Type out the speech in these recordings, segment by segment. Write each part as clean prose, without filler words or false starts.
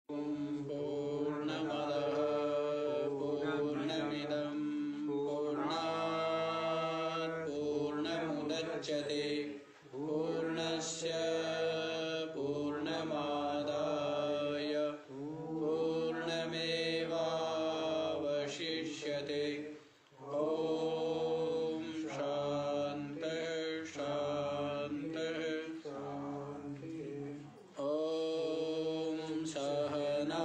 पूर्णमदः पूर्णमिदं पूर्णात् पूर्णमुदच्यते पूर्णस्य पूर्णमादाय पूर्णमेवावशिष्यते। ॐ शान्तिः शान्तिः। ॐ सहना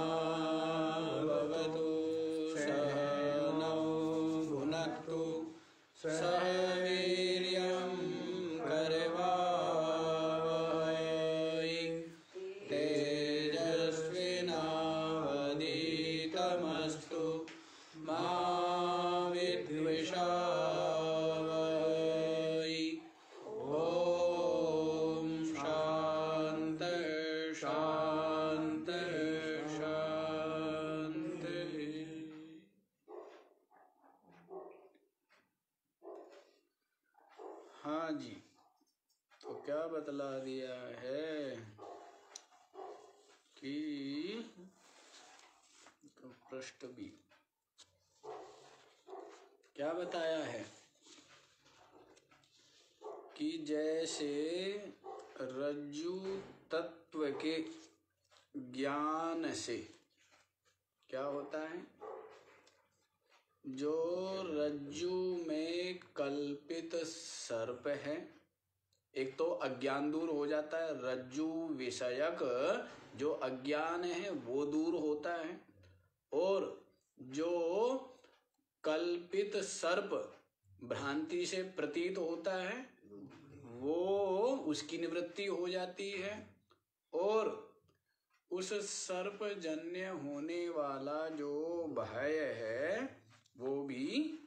भवतु सहनौ भुनक्तु सह वीर्यं करवावहै तेजस्विनावधीतमस्तु मा विद्विषावहै। ॐ शान्तिः शान्तिः शान्तिः। हाँ जी, तो क्या बतला दिया है कि पृष्ठ भी क्या बताया है कि जैसे रज्जु तत्व के ज्ञान से क्या होता है, जो रज्जु में कल्पित सर्प है, एक तो अज्ञान दूर हो जाता है, रज्जु विषयक जो अज्ञान है वो दूर होता है, और जो कल्पित सर्प भ्रांति से प्रतीत होता है वो उसकी निवृत्ति हो जाती है, और उस सर्प जन्य होने वाला जो भय है वो भी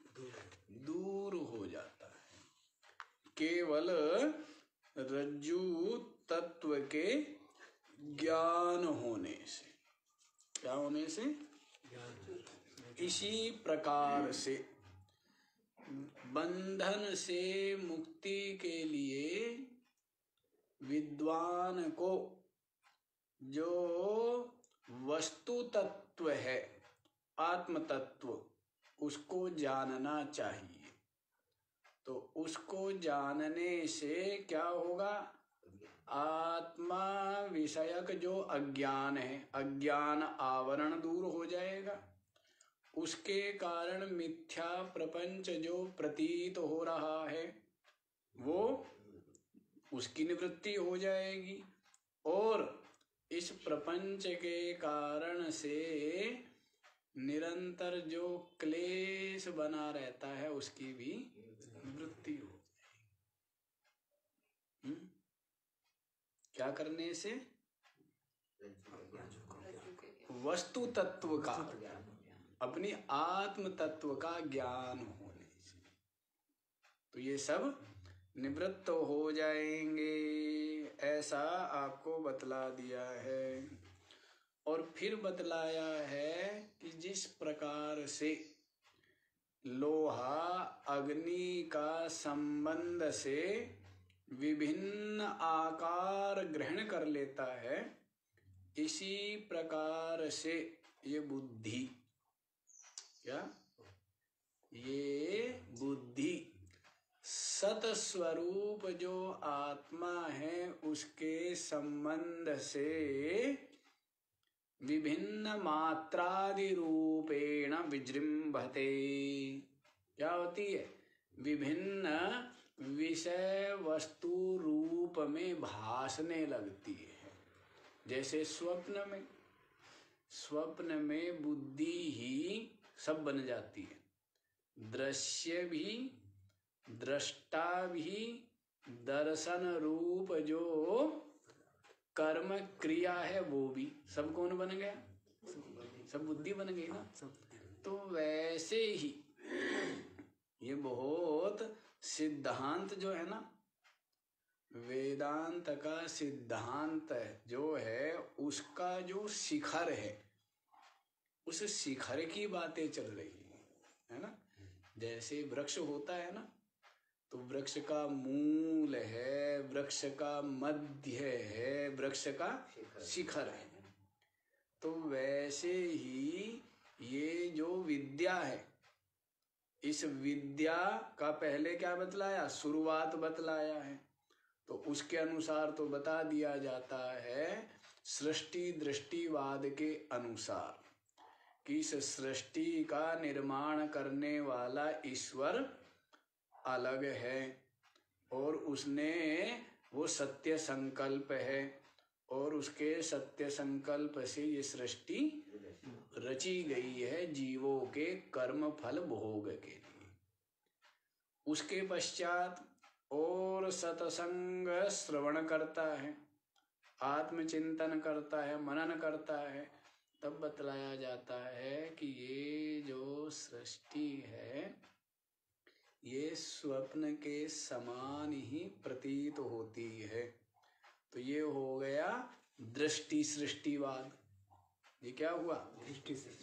दूर हो जाता है, केवल रज्जु तत्व के ज्ञान होने से। क्या होने से? इसी प्रकार से बंधन से मुक्ति के लिए विद्वान को जो वस्तु तत्व है, आत्म तत्व, उसको जानना चाहिए। तो उसको जानने से क्या होगा? आत्मा विषयक जो अज्ञान है, अज्ञान आवरण दूर हो जाएगा, उसके कारण मिथ्या प्रपंच जो प्रतीत हो रहा है वो उसकी निवृत्ति हो जाएगी, और इस प्रपंच के कारण से निरंतर जो क्लेश बना रहता है उसकी भी निवृत्ति हो जाएगी। क्या करने से? वस्तु तत्व का, अपनी आत्म तत्व का ज्ञान होने से तो ये सब निवृत्त हो जाएंगे, ऐसा आपको बतला दिया है। और फिर बतलाया है कि जिस प्रकार से लोहा अग्नि का संबंध से विभिन्न आकार ग्रहण कर लेता है, इसी प्रकार से ये बुद्धि, क्या ये बुद्धि सत स्वरूप जो आत्मा है उसके संबंध से विभिन्न मात्रादि रूपेण विजृंभते। क्या होती है? विभिन्न विषय वस्तु रूप में भासने लगती है। जैसे स्वप्न में बुद्धि ही सब बन जाती है, दृश्य भी, दृष्टा भी, दर्शन रूप जो कर्म क्रिया है वो भी सब कौन बन गया? सब बुद्धि बन गई ना। तो वैसे ही ये बहुत सिद्धांत जो है ना, वेदांत का सिद्धांत जो है उसका जो शिखर है, उस शिखर की बातें चल रही है ना। जैसे वृक्ष होता है ना, तो वृक्ष का मूल है, वृक्ष का मध्य है, वृक्ष का शिखर है। तो वैसे ही ये जो विद्या है, इस विद्या का पहले क्या बतलाया, शुरुआत बतलाया है। तो उसके अनुसार तो बता दिया जाता है सृष्टि दृष्टिवाद के अनुसार कि इस सृष्टि का निर्माण करने वाला ईश्वर अलग है और उसने वो सत्य संकल्प है और उसके सत्य संकल्प से ये सृष्टि रची गई है जीवों के कर्म फल भोग के लिए। उसके पश्चात और सत्संग श्रवण करता है, आत्मचिंतन करता है, मनन करता है, तब बतलाया जाता है कि ये जो सृष्टि है ये स्वप्न के समान ही प्रतीत होती है। तो ये हो गया दृष्टि सृष्टिवाद। ये क्या हुआ,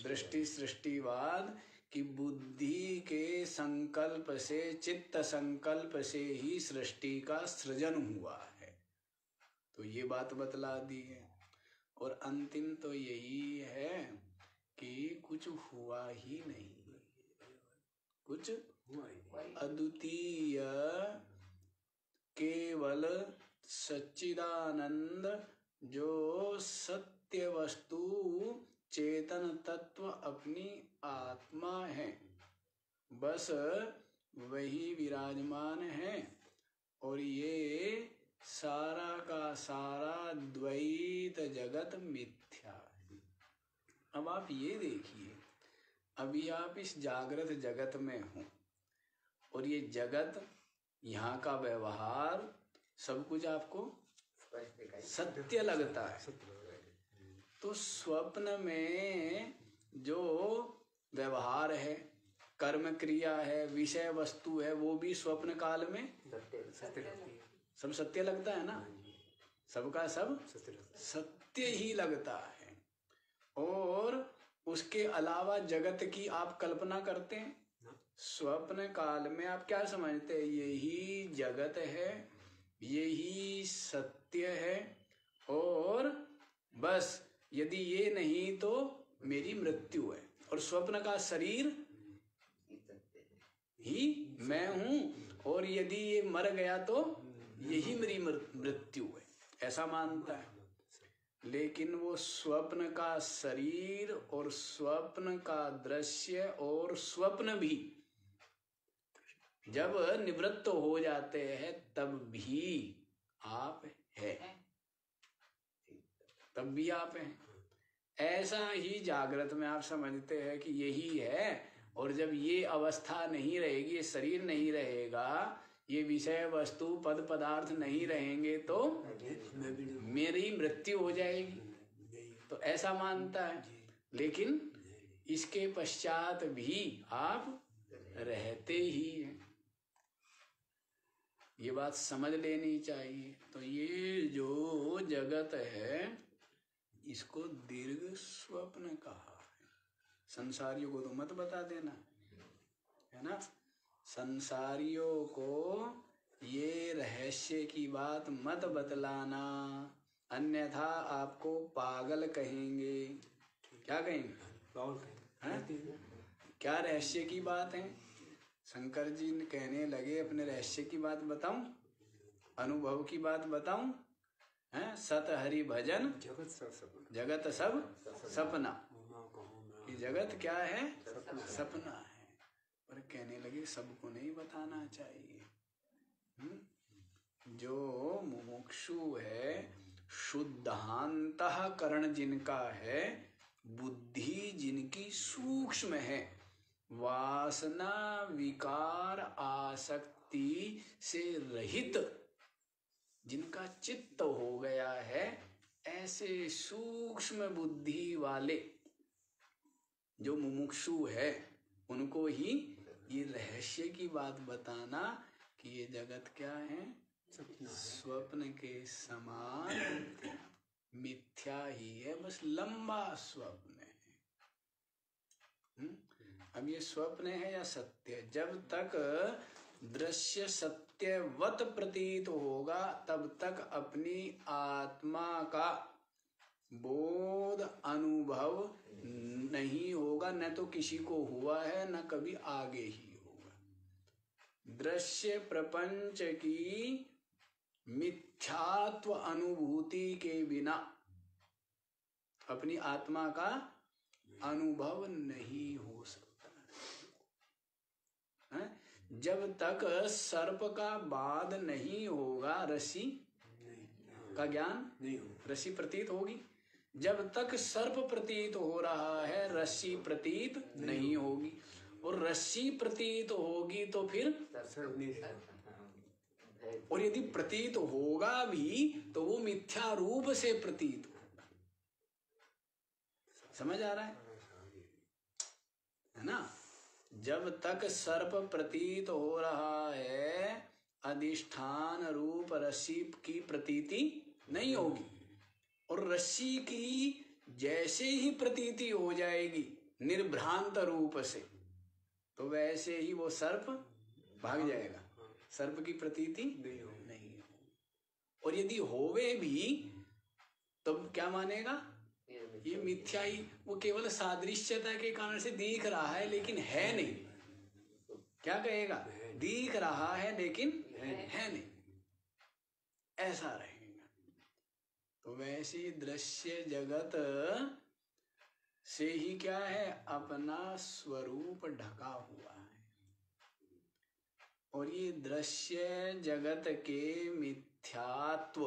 दृष्टि सृष्टिवाद कि बुद्धि के संकल्प से, चित्त संकल्प से ही सृष्टि का सृजन हुआ है। तो ये बात बतला दी है। और अंतिम तो यही है कि कुछ हुआ ही नहीं, कुछ अद्वितीय केवल सच्चिदानंद जो सत्य वस्तु चेतन तत्व अपनी आत्मा है, बस वही विराजमान है। और ये सारा का सारा द्वैत जगत मिथ्या है। अब आप ये देखिए, अभी आप इस जागृत जगत में हो और ये जगत, यहाँ का व्यवहार सब कुछ आपको सत्य लगता है। तो स्वप्न में जो व्यवहार है, कर्म क्रिया है, विषय वस्तु है, वो भी स्वप्न काल में सब सत्य लगता है ना, सबका सब सत्य ही लगता है। और उसके अलावा जगत की आप कल्पना करते हैं, स्वप्न काल में आप क्या समझते हैं, यही जगत है, यही सत्य है और बस यदि ये नहीं तो मेरी मृत्यु है। और स्वप्न का शरीर ही मैं हूं और यदि ये मर गया तो यही मेरी मृत्यु है, ऐसा मानता है। लेकिन वो स्वप्न का शरीर और स्वप्न का दृश्य और स्वप्न भी जब निवृत्त हो जाते हैं तब भी आप है, तब भी आप हैं। ऐसा ही जागृत में आप समझते हैं कि यही है, और जब ये अवस्था नहीं रहेगी, ये शरीर नहीं रहेगा, ये विषय वस्तु पद पदार्थ नहीं रहेंगे तो मेरी मृत्यु हो जाएगी, तो ऐसा मानता है। लेकिन इसके पश्चात भी आप रहते ही हैं, ये बात समझ लेनी चाहिए। तो ये जो जगत है इसको दीर्घ स्वप्न कहा है। संसारियों को तो मत बता देना, है ना, संसारियों को ये रहस्य की बात मत बतलाना, अन्यथा आपको पागल कहेंगे। क्या कहेंगे, क्या रहस्य की बात है। शंकर जी ने कहने लगे अपने रहस्य की बात बताऊं, अनुभव की बात बताऊं, है सत हरि भजन जगत सब सपना। ये जगत क्या है, सपना है। पर कहने लगे सबको नहीं बताना चाहिए। जो मुमुक्षु है, शुद्धांतःकरण जिनका है, बुद्धि जिनकी सूक्ष्म है, वासना विकार आसक्ति से रहित जिनका चित्त हो गया है, ऐसे सूक्ष्म बुद्धि वाले जो मुमुक्षु है, उनको ही ये रहस्य की बात बताना कि ये जगत क्या है, स्वप्न के समान मिथ्या ही है, बस लंबा स्वप्न है। अब ये स्वप्न है या सत्य, जब तक दृश्य सत्यवत प्रतीत होगा तब तक अपनी आत्मा का बोध अनुभव नहीं होगा, न तो किसी को हुआ है न कभी आगे ही होगा। दृश्य प्रपंच की मिथ्यात्व अनुभूति के बिना अपनी आत्मा का अनुभव नहीं हो सकता है। जब तक सर्प का बाध नहीं होगा, रस्सी का ज्ञान नहीं होगा, रस्सी प्रतीत होगी। जब तक सर्प प्रतीत हो रहा है, रस्सी प्रतीत नहीं होगी, और रस्सी प्रतीत होगी तो फिर और यदि प्रतीत होगा भी तो वो मिथ्या रूप से प्रतीत होगा। समझ आ रहा है ना? जब तक सर्प प्रतीत हो रहा है, अधिष्ठान रूप रस्सी की प्रतीति नहीं होगी, और रस्सी की जैसे ही प्रतीति हो जाएगी निर्भ्रांत रूप से, तो वैसे ही वो सर्प भाग जाएगा, सर्प की प्रतीति नहीं होगी। और यदि होवे भी तो क्या मानेगा? ये मिथ्या ही, वो केवल सादृश्यता के कारण से दिख रहा है लेकिन है नहीं। क्या कहेगा? दिख रहा है लेकिन है नहीं, ऐसा रहेगा। तो वैसी दृश्य जगत से ही क्या है? अपना स्वरूप ढका हुआ है। और ये दृश्य जगत के मिथ्यात्व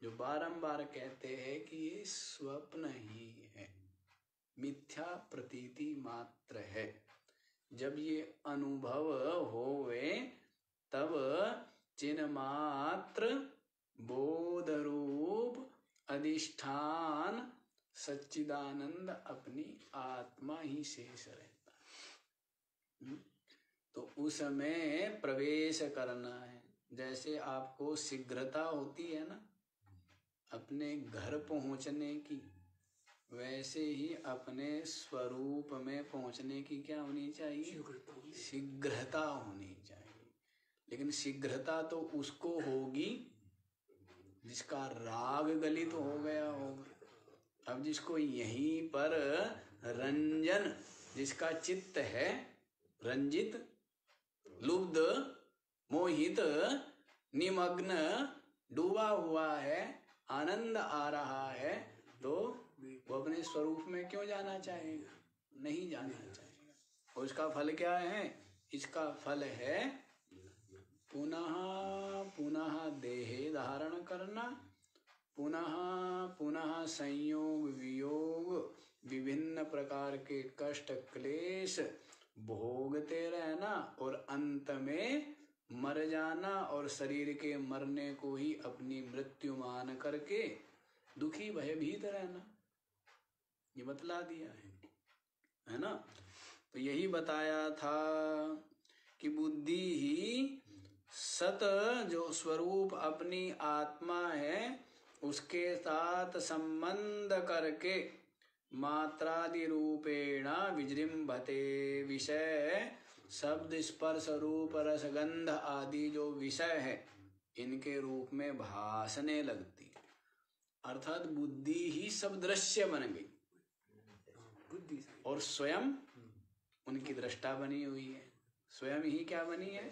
जो बारंबार कहते हैं कि ये स्वप्न ही है, मिथ्या प्रतीति मात्र है। जब ये अनुभव होवे तब चिन्मात्र बोध रूप अधिष्ठान सच्चिदानंद अपनी आत्मा ही शेष रहता है। तो उसमें प्रवेश करना है। जैसे आपको शीघ्रता होती है ना अपने घर पहुंचने की, वैसे ही अपने स्वरूप में पहुंचने की क्या होनी चाहिए? शीघ्रता होनी चाहिए। लेकिन शीघ्रता तो उसको होगी जिसका राग गलित हो गया होगा। अब जिसको यहीं पर रंजन, जिसका चित्त है रंजित, लुब्ध, मोहित, निमग्न, डूबा हुआ है, आनंद आ रहा है, तो वो अपने स्वरूप में क्यों जाना चाहेगा? नहीं जाना चाहेगा। और इसका फल क्या है? इसका फल है पुनः पुनः देहे धारण करना, पुनः पुनः संयोग वियोग, विभिन्न प्रकार के कष्ट क्लेश भोगते रहना, और अंत में मर जाना, और शरीर के मरने को ही अपनी मृत्यु मान करके दुखी भयभीत रहना। ये बतला दिया है ना? तो यही बताया था कि बुद्धि ही सत जो स्वरूप अपनी आत्मा है उसके साथ संबंध करके मात्रादि रूपेण विजृंभते विषय, शब्द स्पर्श रूप रसगंध आदि जो विषय है इनके रूप में भासने लगती है। अर्थात बुद्धि ही सब दृश्य बन गई, और स्वयं उनकी दृष्टा बनी हुई है। स्वयं ही क्या बनी है?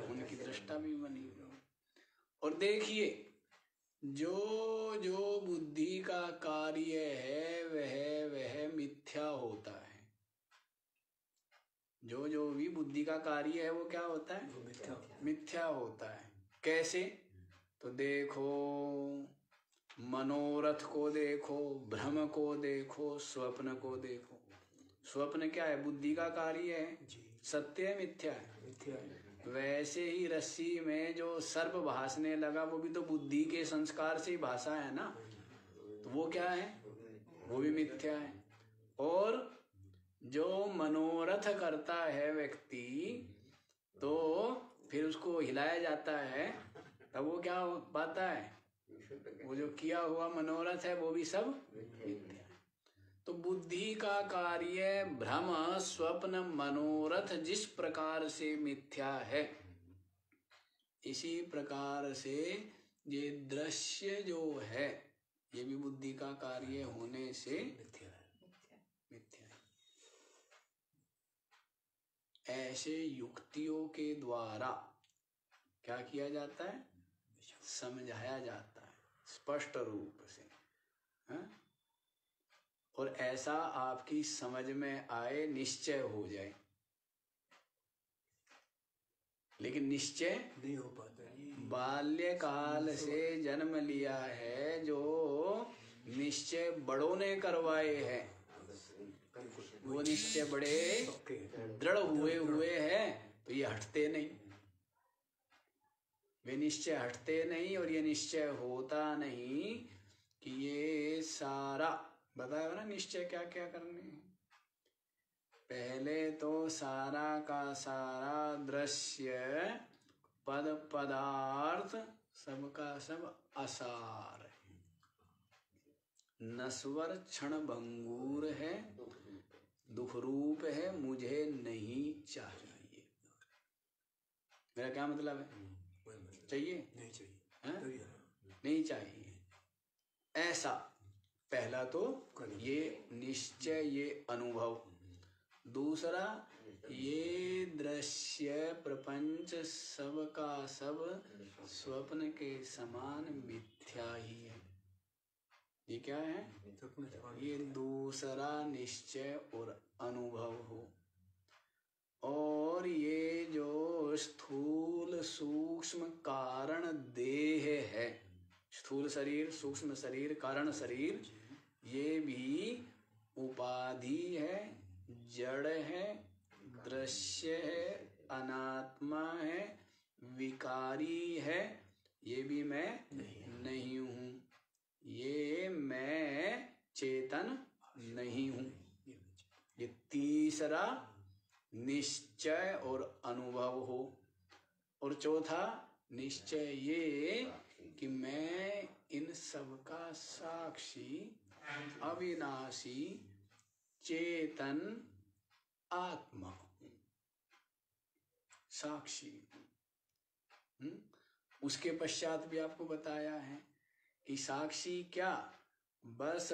उनकी दृष्टा भी बनी हुई है। और देखिए जो जो बुद्धि का कार्य है वह मिथ्या होता है। जो जो भी बुद्धि का कार्य है वो क्या होता है? मिथ्या होता है। कैसे? तो देखो, मनोरथ को देखो, भ्रम को देखो, स्वप्न को देखो। स्वप्न क्या है? बुद्धि का कार्य है। सत्य है मिथ्या है? मिथ्या है। वैसे ही रस्सी में जो सर्प भासने लगा वो भी तो बुद्धि के संस्कार से ही भासा है ना, तो वो क्या है? वो भी मिथ्या है। और जो मनोरथ करता है व्यक्ति, तो फिर उसको हिलाया जाता है, तब वो क्या पाता है? वो जो किया हुआ मनोरथ है वो भी सब मिथ्या है। तो बुद्धि का कार्य भ्रम, स्वप्न, मनोरथ जिस प्रकार से मिथ्या है, इसी प्रकार से ये दृश्य जो है ये भी बुद्धि का कार्य होने से मिथ्या है। मिथ्या है। ऐसे युक्तियों के द्वारा क्या किया जाता है? समझाया जाता है स्पष्ट रूप से, हाँ? और ऐसा आपकी समझ में आए, निश्चय हो जाए। लेकिन निश्चय नहीं हो पाता। बाल्यकाल से जन्म लिया है, जो निश्चय बड़ों ने करवाए हैं, वो निश्चय बड़े दृढ़ हुए हैं, तो ये हटते नहीं। वे निश्चय हटते नहीं, और ये निश्चय होता नहीं कि ये सारा बताया ना निश्चय क्या क्या करने हैं। पहले तो सारा का सारा दृश्य पद पदार्थ सबका सब असार है, नश्वर क्षण भंगूर है, दुख रूप है, मुझे नहीं चाहिए। मेरा क्या मतलब है? चाहिए? नहीं चाहिए, है? नहीं चाहिए। ऐसा पहला तो ये निश्चय, ये अनुभव। दूसरा, ये दृश्य प्रपंच सब का सब स्वप्न के समान मिथ्या ही है। ये क्या है? ये दूसरा निश्चय और अनुभव हो। और ये जो स्थूल सूक्ष्म कारण देह है, स्थूल शरीर, सूक्ष्म शरीर, कारण शरीर, ये भी उपाधि है, जड़ है, दृश्य है, अनात्मा है, विकारी है। ये भी मैं नहीं हूँ। ये मैं चेतन नहीं हूँ। ये तीसरा निश्चय और अनुभव हो। और चौथा निश्चय ये कि मैं इन सब का साक्षी, अविनाशी, चेतन आत्मा हूँ, साक्षी। उसके पश्चात भी आपको बताया है कि साक्षी क्या? बस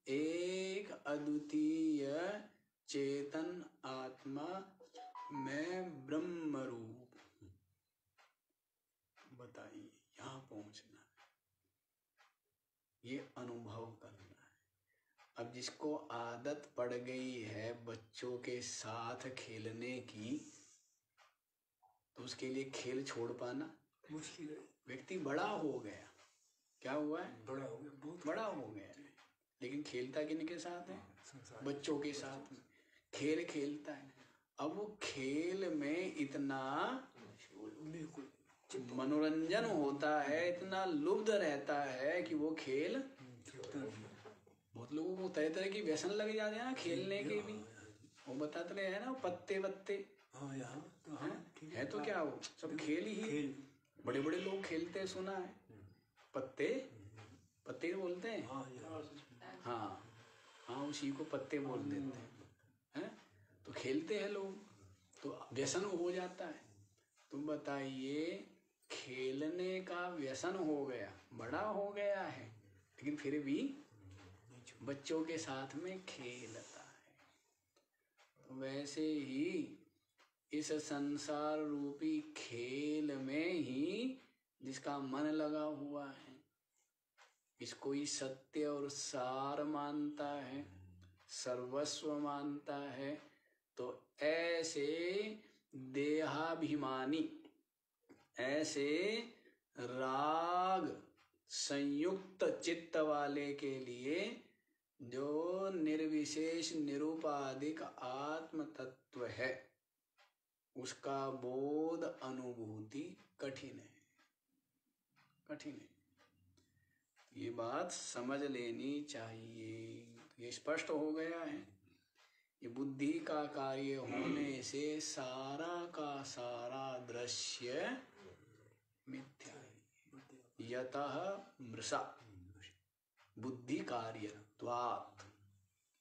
एक अद्वितीय चेतन आत्मा, मैं ब्रह्म रूप हूँ। बताइए, यहाँ पहुंचना है, ये अनुभव करना है। अब जिसको आदत पड़ गई है बच्चों के साथ खेलने की, तो उसके लिए खेल छोड़ पाना मुश्किल है। व्यक्ति बड़ा हो गया, क्या हुआ है? बड़ा हो गया, बहुत बड़ा हो गया है, लेकिन खेलता किनके साथ है? बच्चों के साथ में खेल खेलता है। अब वो खेल में इतना मनोरंजन होता है, इतना लुब्ध रहता है कि वो खेल, बहुत लोगों को तरह तरह की व्यसन लग जाते हैं ना खेलने के भी। वो बताते रहे हैं ना, पत्ते वत्ते है तो क्या, वो सब खेल ही। बड़े बड़े लोग खेलते हैं, सुना है। पत्ते, पत्ते बोलते हैं। हाँ हाँ, उसी को पत्ते बोल देते हैं। तो खेलते हैं लोग, तो व्यसन हो जाता है। तुम बताइए, खेलने का व्यसन हो गया, बड़ा हो गया है, लेकिन फिर भी बच्चों के साथ में खेलता है। तो वैसे ही इस संसार रूपी खेल में ही जिसका मन लगा हुआ है, इसको ही सत्य और सार मानता है, सर्वस्व मानता है, तो ऐसे देहाभिमानी, ऐसे राग संयुक्त चित्त वाले के लिए जो निर्विशेष निरुपाधिक आत्म तत्व है, उसका बोध, अनुभूति कठिन है, कठिन है। ये बात समझ लेनी चाहिए। ये स्पष्ट हो गया है। ये बुद्धि का कार्य होने से सारा का सारा दृश्य मिथ्या है। यतः मृषा बुद्धि कार्यत्वात्,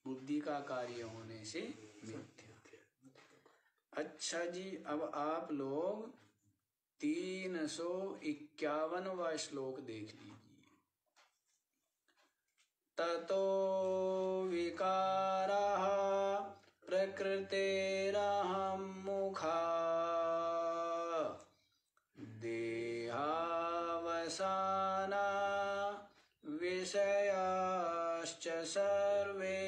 बुद्धि का कार्य होने से मिथ्या। अच्छा जी, अब आप लोग 351वां श्लोक देख लीजिए। ततो विकारः प्रकृतेरहं मुखा देहावसाना विषयाश्च सर्वे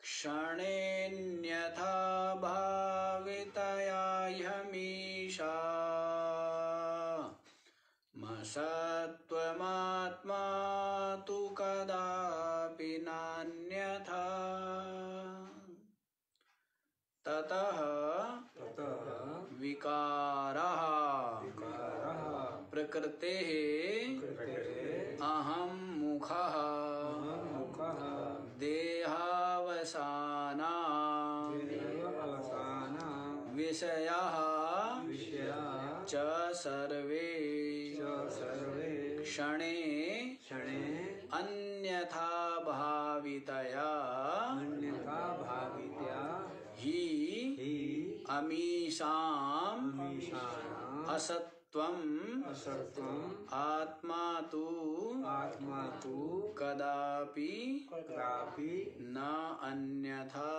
क्षणेन्यथा भावितया ह्यमीशा मसत्त्वमात्मा तु कदापि नान्यथा ततः विकारः प्रकृतेः अहं मुखः देहावसाना विषयाः च सर्वे क्षणे अन्यथा भावितया हि अमीशाम् असत्त्वम् आत्मा तु कदापि न अन्यथा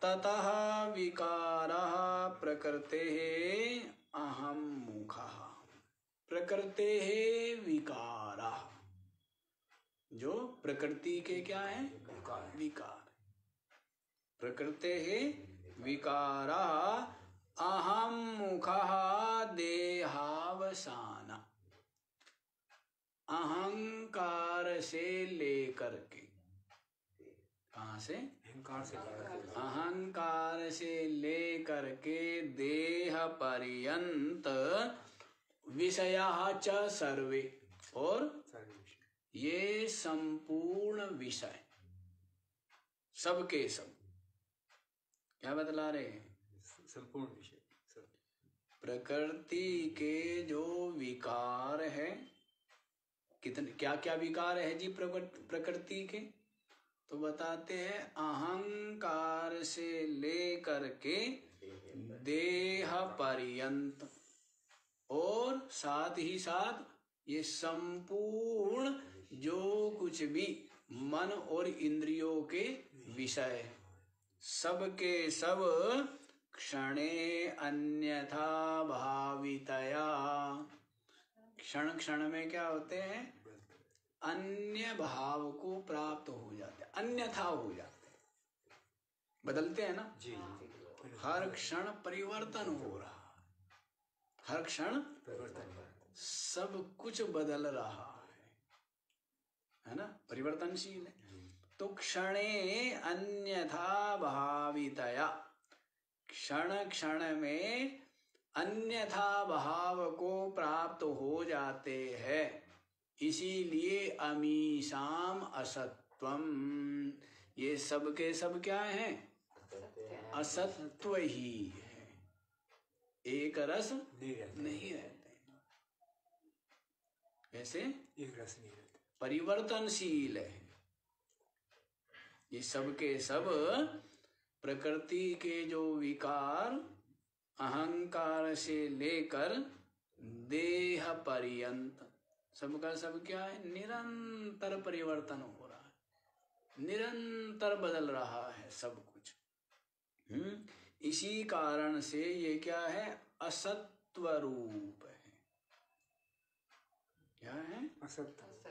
ततः विकारः प्रकृतेः अहं मुखः प्रकृतेः विकारः जो प्रकृति के क्या है विकार प्रकृतेः विकारः अहं मुखः देहावसाना अहंकार से लेकर के कहाँ से अहंकार से लेकर के देह पर्यंत विषयाः च सर्वे और ये संपूर्ण विषय सबके सब क्या बतला रहे हैं संपूर्ण विषय प्रकृति के जो विकार है कितने क्या क्या विकार है जी प्रकृति के तो बताते हैं अहंकार से लेकर के देह पर्यंत और साथ ही साथ ये संपूर्ण जो कुछ भी मन और इंद्रियों के विषय सबके सब क्षणे अन्यथा भावितया क्षण क्षण में क्या होते हैं अन्य भाव को प्राप्त हो जाते अन्यथा हो जाते बदलते हैं ना जी हर क्षण परिवर्तन हो रहा हर क्षण सब कुछ बदल रहा है ना परिवर्तनशील है तो क्षणे अन्यथा भावितया क्षण क्षण में अन्यथा भाव को प्राप्त हो जाते हैं इसीलिए अमीशाम असत्वम ये सब के सब क्या है असत्व ही है एक रस नहीं रहते वैसे एक रस नहीं रहते परिवर्तनशील है ये सब के सब प्रकृति के जो विकार अहंकार से लेकर देह पर्यंत सबका सब क्या है निरंतर परिवर्तन हो रहा है निरंतर बदल रहा है सब कुछ इसी कारण से ये क्या है असत्व रूप है क्या है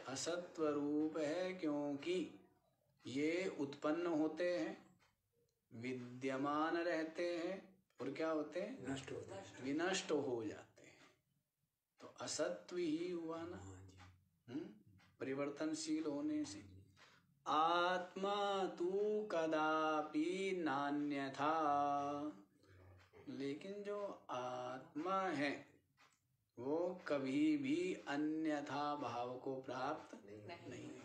असत्व रूप है क्योंकि ये उत्पन्न होते हैं विद्यमान रहते हैं और क्या होते हैं नष्ट होता है विनष्ट हो जाते हैं तो असत्व ही हुआ ना परिवर्तनशील होने से आत्मा तू कदापि नान्यथा लेकिन जो आत्मा है वो कभी भी अन्यथा भाव को प्राप्त नहीं होता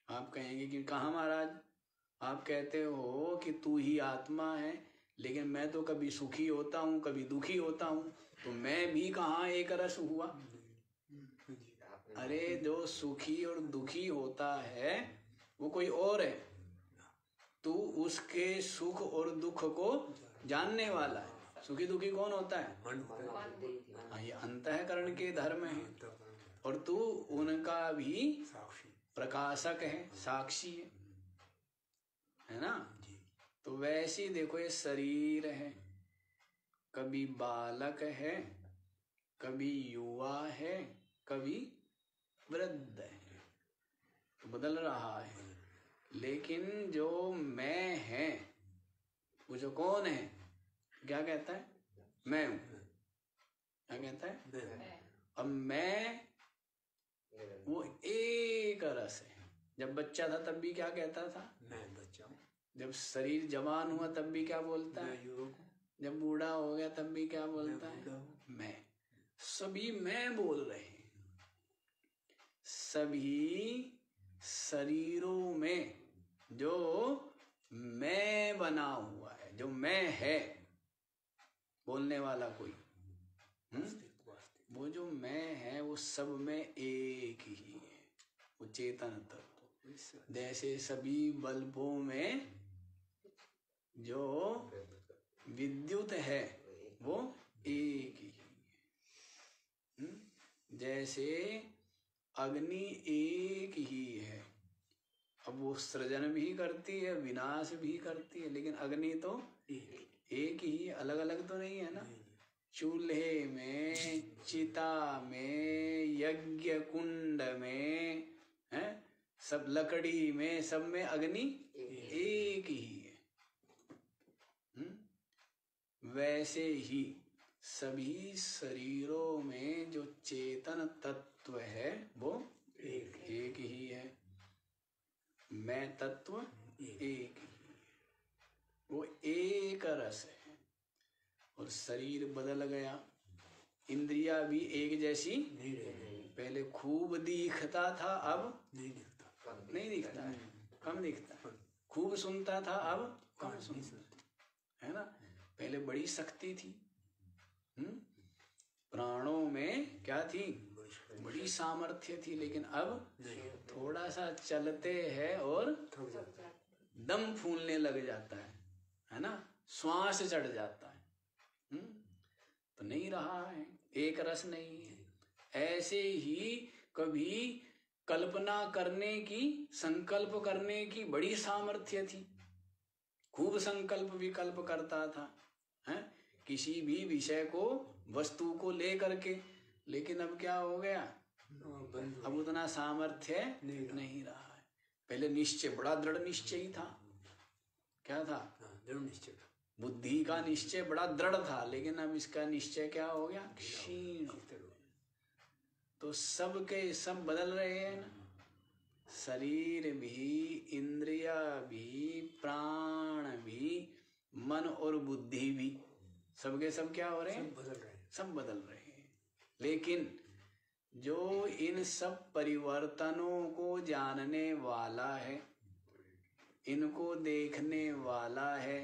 आप कहेंगे कि कहाँ महाराज आप कहते हो कि तू ही आत्मा है लेकिन मैं तो कभी सुखी होता हूँ कभी दुखी होता हूँ तो मैं भी कहाँ एक रस हुआ अरे जो सुखी और दुखी होता है वो कोई और है तू उसके सुख और दुख को जानने वाला है सुखी दुखी कौन होता है? मन होता है, हाँ, ये अंतःकरण के धर्म है। अंतःकरण है, और तू उनका भी साक्षी। प्रकाशक है, साक्षी है ना? जी। तो वैसे ही देखो, ये शरीर है, कभी बालक है, कभी युवा है, कभी वृद्ध है, तो बदल रहा है। लेकिन जो मैं है, वो जो कौन है, क्या कहता है? मैं हूं। क्या कहता है? अब मैं वो एक रस है। जब बच्चा था तब भी क्या कहता था? मैं बच्चा हूँ। जब शरीर जवान हुआ तब भी क्या बोलता है? मैं युवक हूँ। जब बूढ़ा हो गया तब भी क्या बोलता मैं बूढ़ा है? हूँ। मैं। सभी मैं बोल रहे हैं। सभी शरीरों में जो मैं बना हुआ है, जो मैं है, बोलने वाला कोई, वो जो मैं है, वो सब में एक ही है, वो चेतन तत्व। जैसे सभी बल्बों में जो विद्युत है, वो एक ही है। जैसे अग्नि एक ही है। अब वो सृजन भी करती है, विनाश भी करती है, लेकिन अग्नि तो एक ही, अलग अलग तो नहीं है ना। चूल्हे में, चिता में, यज्ञ कुंड में, है, सब लकड़ी में, सब में अग्नि एक ही है। वैसे ही सभी शरीरों में जो चेतन तत्व है, वो एक ही है। मैं तत्व एक ही है, वो एक रस है। और शरीर बदल गया, इंद्रिया भी एक जैसी नहीं रहे। पहले खूब दिखता था, अब नहीं दिखता। नहीं दिखता है, कम दिखता है। खूब सुनता था, अब कम सुनता है ना। पहले बड़ी शक्ति थी, प्राणों में क्या थी? बड़ी सामर्थ्य थी, लेकिन अब थोड़ा सा चलते हैं और दम फूलने लग जाता है ना, श्वास चढ़ जाता है। तो नहीं रहा है, एक रस नहीं है। ऐसे ही कभी कल्पना करने की, संकल्प करने की बड़ी सामर्थ्य थी, खूब संकल्प विकल्प करता था, है, किसी भी विषय को, वस्तु को लेकर के। लेकिन अब क्या हो गया? अब उतना सामर्थ्य नहीं रहा है। पहले निश्चय, बड़ा दृढ़ निश्चय ही था। क्या था? दृढ़ निश्चय। बुद्धि का निश्चय बड़ा दृढ़ था, लेकिन अब इसका निश्चय क्या हो गया? क्षीण। तो सब के सब बदल रहे हैं ना। शरीर भी, इंद्रिया भी, प्राण भी, मन और बुद्धि भी, सबके सब क्या हो रहे हैं? सब बदल रहे हैं। लेकिन जो इन सब परिवर्तनों को जानने वाला है, इनको देखने वाला है,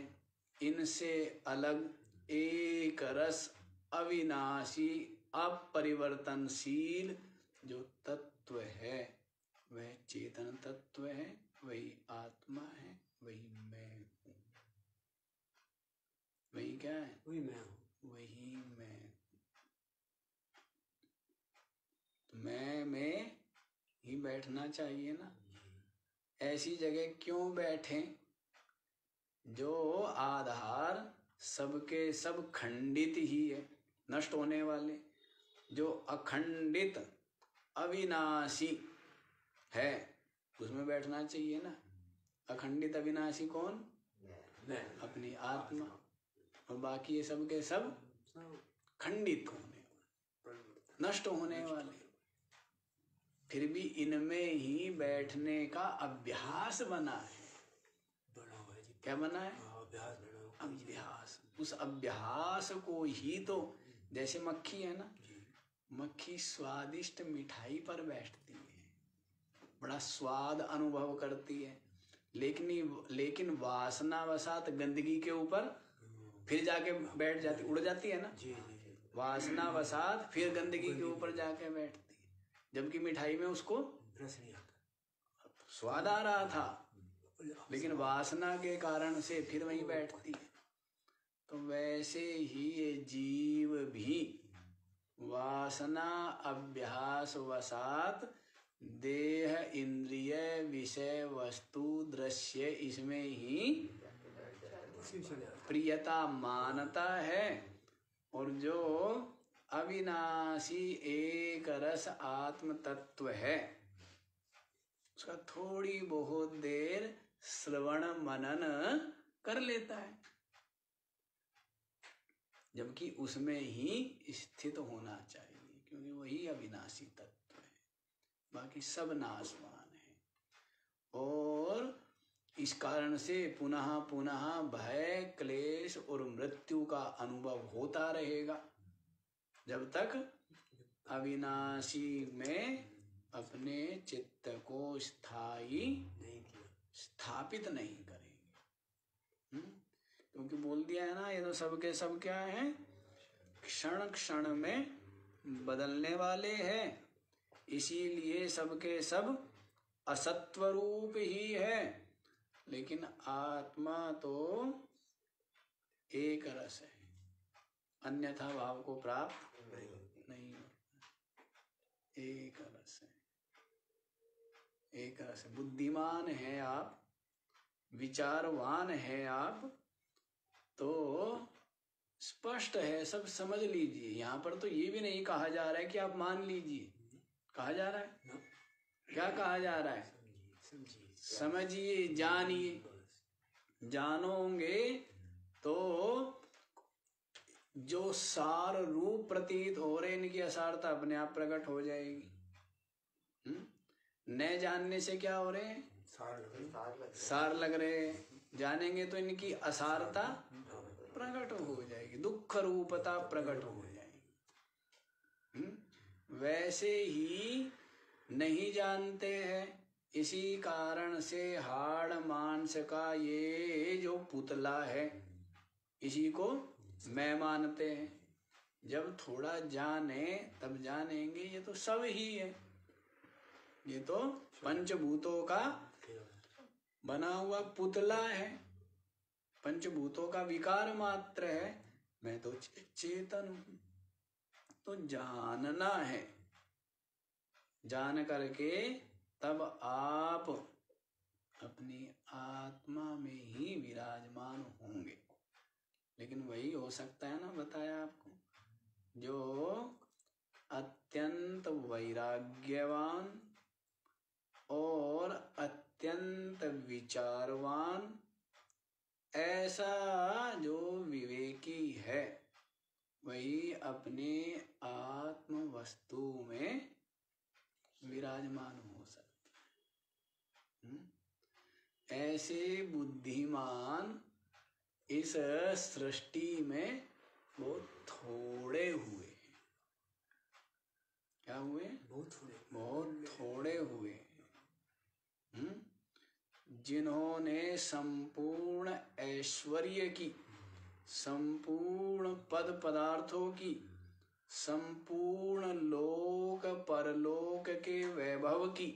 इनसे अलग एक रस, अविनाशी, अपरिवर्तनशील जो तत्व है, वह चेतन तत्व है, वही आत्मा है, वही मैं हूँ। वही क्या है? वही मैं हूँ। वही मैं। तो मैं में ही बैठना चाहिए ना। ऐसी जगह क्यों बैठे जो आधार सबके सब खंडित ही है, नष्ट होने वाले, जो अखंडित अविनाशी है, उसमें बैठना चाहिए ना। अखंडित अविनाशी कौन? मैं। अपनी आत्मा। और बाकी ये सब के सब खंडित होने, नष्ट होने वाले। फिर भी इनमें ही बैठने का अभ्यास बना है। क्या बना है? अभ्यास। उस अभ्यास को ही तो, जैसे मक्खी है ना, मक्खी स्वादिष्ट मिठाई पर बैठती है, बड़ा स्वाद अनुभव करती है, लेकिन वासनावशात गंदगी के ऊपर फिर जाके बैठ जाती, उड़ जाती है ना। वासनावशात फिर गंदगी के ऊपर जाके बैठती है, जबकि मिठाई में उसको रस नहीं आता, स्वाद आ रहा था, लेकिन वासना के कारण से फिर वहीं बैठती है। तो वैसे ही ये जीव भी वासना अभ्यास वसात देह इंद्रिय विषय वस्तु दृश्य इसमें ही उसी में चले जाते प्रियता मानता है, और जो अविनाशी एक रस आत्म तत्व है उसका थोड़ी बहुत देर श्रवण मनन कर लेता है, जबकि उसमें ही स्थित होना चाहिए, क्योंकि वही अविनाशी तत्व है, बाकी सब नाशवान है। और इस कारण से पुनः पुनः भय क्लेश और मृत्यु का अनुभव होता रहेगा जब तक अविनाशी में अपने चित्त को स्थायी नहीं किया। स्थापित नहीं करेंगे। क्योंकि बोल दिया है ना, ये तो सबके सब क्या है, क्षण क्षण में बदलने वाले हैं, इसीलिए सबके सब असत्व रूप ही है, लेकिन आत्मा तो एक रस है, अन्यथा भाव को प्राप्त नहीं होता। एक रस है, एक रस है। बुद्धिमान है आप, विचारवान है आप, तो स्पष्ट है, सब समझ लीजिए। यहाँ पर तो ये भी नहीं कहा जा रहा है कि आप मान लीजिए, कहा जा रहा है क्या कहा जा रहा है, समझिए, जानिए। जानोगे तो जो सार रूप प्रतीत हो रहे इनकी असारता अपने आप प्रकट हो जाएगी। न जानने से क्या हो रहे हैं, सार लग रहे हैं, जानेंगे तो इनकी असारता प्रकट हो जाएगी, दुख रूपता प्रकट हो जाएगी। वैसे ही नहीं जानते हैं, इसी कारण से हाड़ मांस का ये जो पुतला है इसी को मैं मानते हैं। जब थोड़ा जाने तब जानेंगे ये तो सब ही है, ये तो पंचभूतों का बना हुआ पुतला है, पंचभूतों का विकार मात्र है, मैं तो चेतन हूं। तो जानना है, जान करके तब आप अपनी आत्मा में ही विराजमान होंगे। लेकिन वही हो सकता है ना, बताया आपको, जो अत्यंत वैराग्यवान और अत्यंत विचारवान, ऐसा जो विवेकी है वही अपने आत्म वस्तु में विराजमान हो सकता है। ऐसे बुद्धिमान इस सृष्टि में बहुत थोड़े हुए हैं। क्या हुए, बहुत थोड़े हुए हैं। जिन्होंने संपूर्ण ऐश्वर्य की, संपूर्ण पद पदार्थों की, संपूर्ण लोक परलोक के वैभव की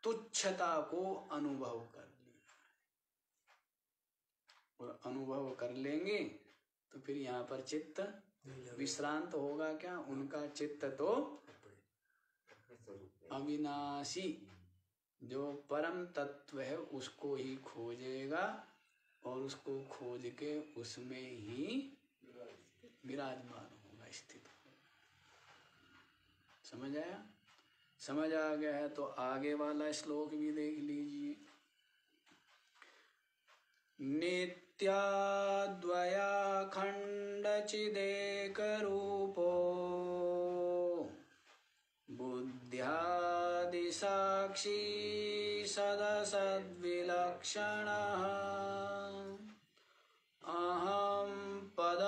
तुच्छता को अनुभव कर लिया, और अनुभव कर लेंगे तो फिर यहाँ पर चित्त विश्रांत होगा क्या, उनका चित्त तो अविनाशी जो परम तत्व है उसको ही खोजेगा, और उसको खोज के उसमें ही विराजमान होगा, स्थित होगा। समझ आया? समझ आ गया है तो आगे वाला श्लोक भी देख लीजिए। नित्याद्वयाखंड चिदेक रूपो बुद्ध्यादि साक्षी सदसद्विलक्षणः अहं पद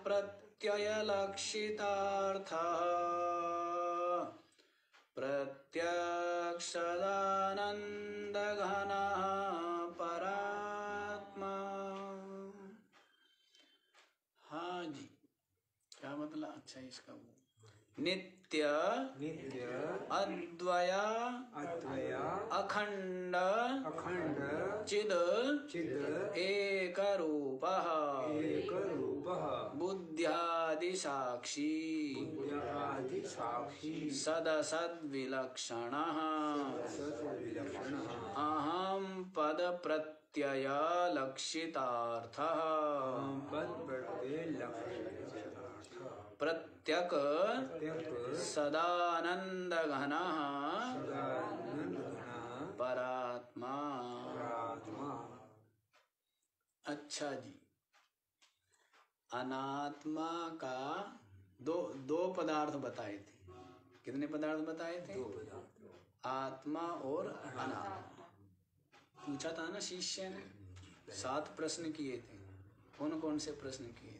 प्रत्ययलक्षितार्थः प्रत्यक्षदानन्दघनः परात्मा। हाँ जी, क्या मतलब, अच्छा इसका वो नित्य अद्वया अद्वया अखंड अखंड चिद चिद एकरूपः एकरूपः बुद्ध्यादि साक्षी बुद्ध्यादि साक्षी सदसद्विलक्षणः सद्विलक्षणः अहं पद प्रत्यय लक्षितार्थः प्रत्यक सदानंद घनः परात्मा। अच्छा जी, अनात्मा का दो पदार्थ बताए थे। कितने पदार्थ बताए थे? आत्मा और अनात्मा। पूछा था ना शिष्य ने, 7 प्रश्न किए थे। कौन कौन से प्रश्न किए थे?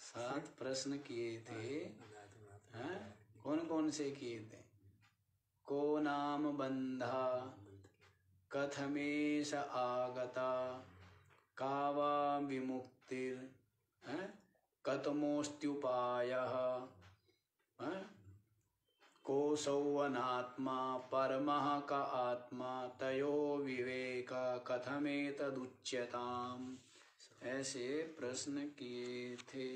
7 प्रश्न किए थे। कौन कौन से किए थे? को नाम बंधा, कथमेश आगता, का वा विमुक्तिर, कतमोस्त्युपायः, कोऽसौ अनात्मा, परमः का आत्मा, तयो विवेक कथमेतदुच्यताम्। ऐसे प्रश्न किए थे।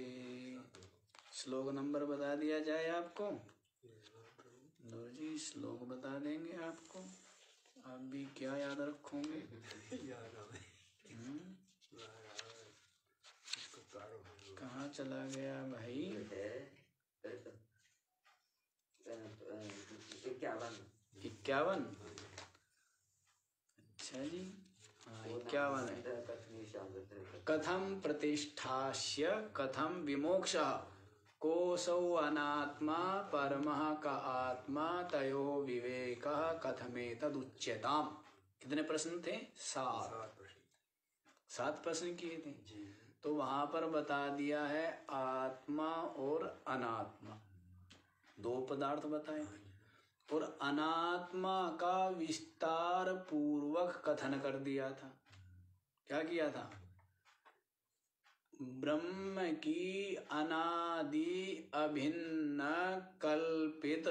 श्लोक नंबर बता दिया जाए आपको? जी श्लोक बता देंगे आपको। आप भी क्या याद रखोगे? कहाँ चला गया भाई? 51। अच्छा जी, हाँ 51 है। कथम प्रतिष्ठास्य कथम विमोक्षः, कोऽसौ अनात्मा, परमः का आत्मा, तयो विवेकः कथमेतदुच्यताम्। कितने प्रश्न थे? 7 प्रश्न किए थे। तो वहां पर बता दिया है आत्मा और अनात्मा, 2 पदार्थ बताए थे। और अनात्मा का विस्तार पूर्वक कथन कर दिया था। क्या किया था? ब्रह्म की अनादि अभिन्न कल्पित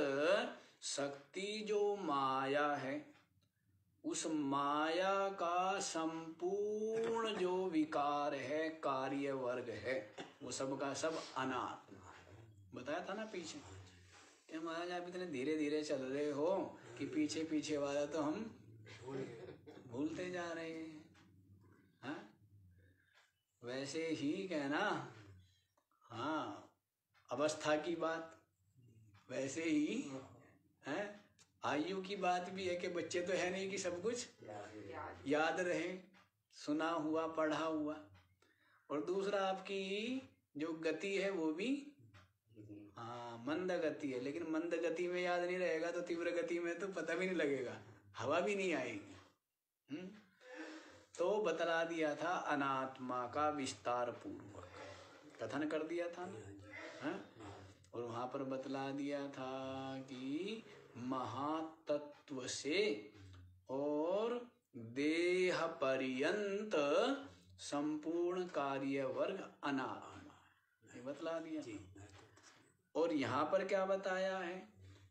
शक्ति जो माया है, उस माया का संपूर्ण जो विकार है, कार्य वर्ग है, वो सब का सब अनात्मा है। बताया था ना पीछे कि महाराज आप इतने धीरे धीरे चल रहे हो कि पीछे पीछे वाला तो हम भूलते जा रहे हैं। हाँ? वैसे ही कहना, हाँ अवस्था की बात वैसे ही है, आयु की बात भी है कि बच्चे तो है नहीं कि सब कुछ याद रहे, सुना हुआ पढ़ा हुआ। और दूसरा आपकी जो गति है वो भी हाँ मंद गति है, लेकिन मंद गति में याद नहीं रहेगा तो तीव्र गति में तो पता भी नहीं लगेगा, हवा भी नहीं आएगी। तो बतला दिया था अनात्मा का विस्तार पूर्वक कथन कर दिया था ना। और वहां पर बतला दिया था कि महातत्व से और देह पर्यंत संपूर्ण कार्य वर्ग अनात्मा, ये बतला दिया। और यहाँ पर क्या बताया है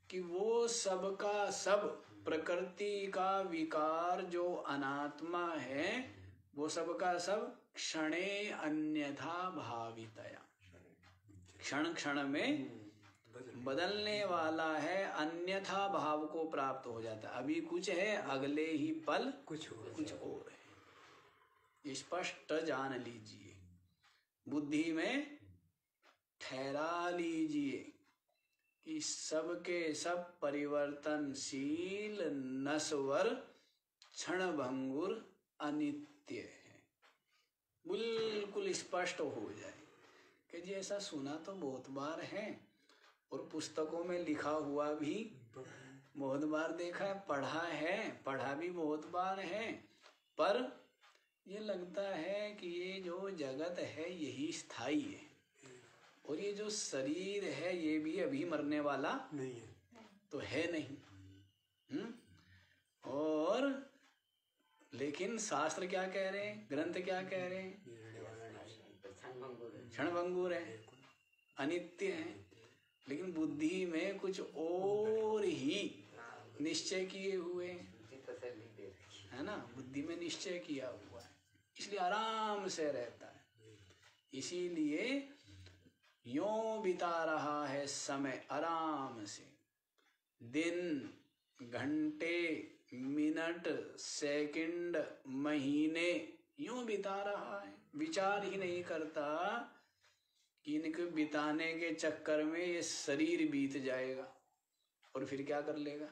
कि वो सबका सब प्रकृति का विकार जो अनात्मा है, वो सबका सब क्षणे अन्यथा भावितया, क्षण क्षण में बदलने वाला है, अन्यथा भाव को प्राप्त हो जाता है। अभी कुछ है, अगले ही पल कुछ और है। स्पष्ट जान लीजिए, बुद्धि में ठहरा लीजिए कि सबके सब परिवर्तनशील, नश्वर, क्षणभंगुर, अनित्य है। बिल्कुल स्पष्ट हो जाए कि जी ऐसा सुना तो बहुत बार है और पुस्तकों में लिखा हुआ भी बहुत बार देखा है, पढ़ा भी बहुत बार है, पर ये लगता है कि ये जो जगत है यही स्थायी है और ये जो शरीर है ये भी अभी मरने वाला नहीं है, तो है नहीं। और लेकिन शास्त्र क्या कह रहे हैं, ग्रंथ क्या कह रहे हैं? क्षणभंगुर है, अनित्य है। लेकिन बुद्धि में कुछ और ही निश्चय किए हुए हैं, है ना। बुद्धि में निश्चय किया हुआ है, इसलिए आराम से रहता है। इसीलिए यों बिता रहा है समय आराम से, दिन, घंटे, मिनट, सेकंड, महीने यूं बिता रहा है। विचार ही नहीं करता कि इनके बिताने के चक्कर में ये शरीर बीत जाएगा, और फिर क्या कर लेगा,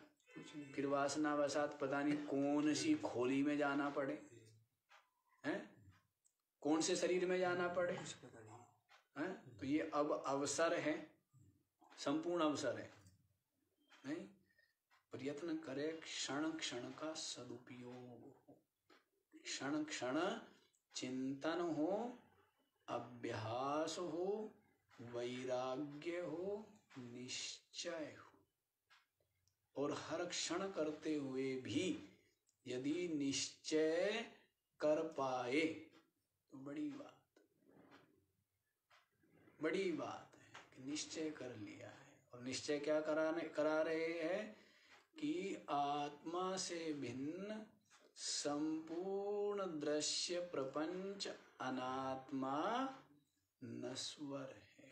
फिर वासनावशात पता नहीं कौन सी खोली में जाना पड़े, हैं, कौन से शरीर में जाना पड़े, हैं। तो ये अब अवसर है, संपूर्ण अवसर है, नहीं। प्रयत्न करे क्षण क्षण का सदुपयोग हो, क्षण क्षण चिंतन हो, अभ्यास हो, वैराग्य हो, निश्चय हो। और हर क्षण करते हुए भी यदि निश्चय कर पाए तो बड़ी बात है कि निश्चय कर लिया है। और निश्चय क्या करा रहे हैं कि आत्मा से भिन्न संपूर्ण दृश्य प्रपंच अनात्मा नश्वर है,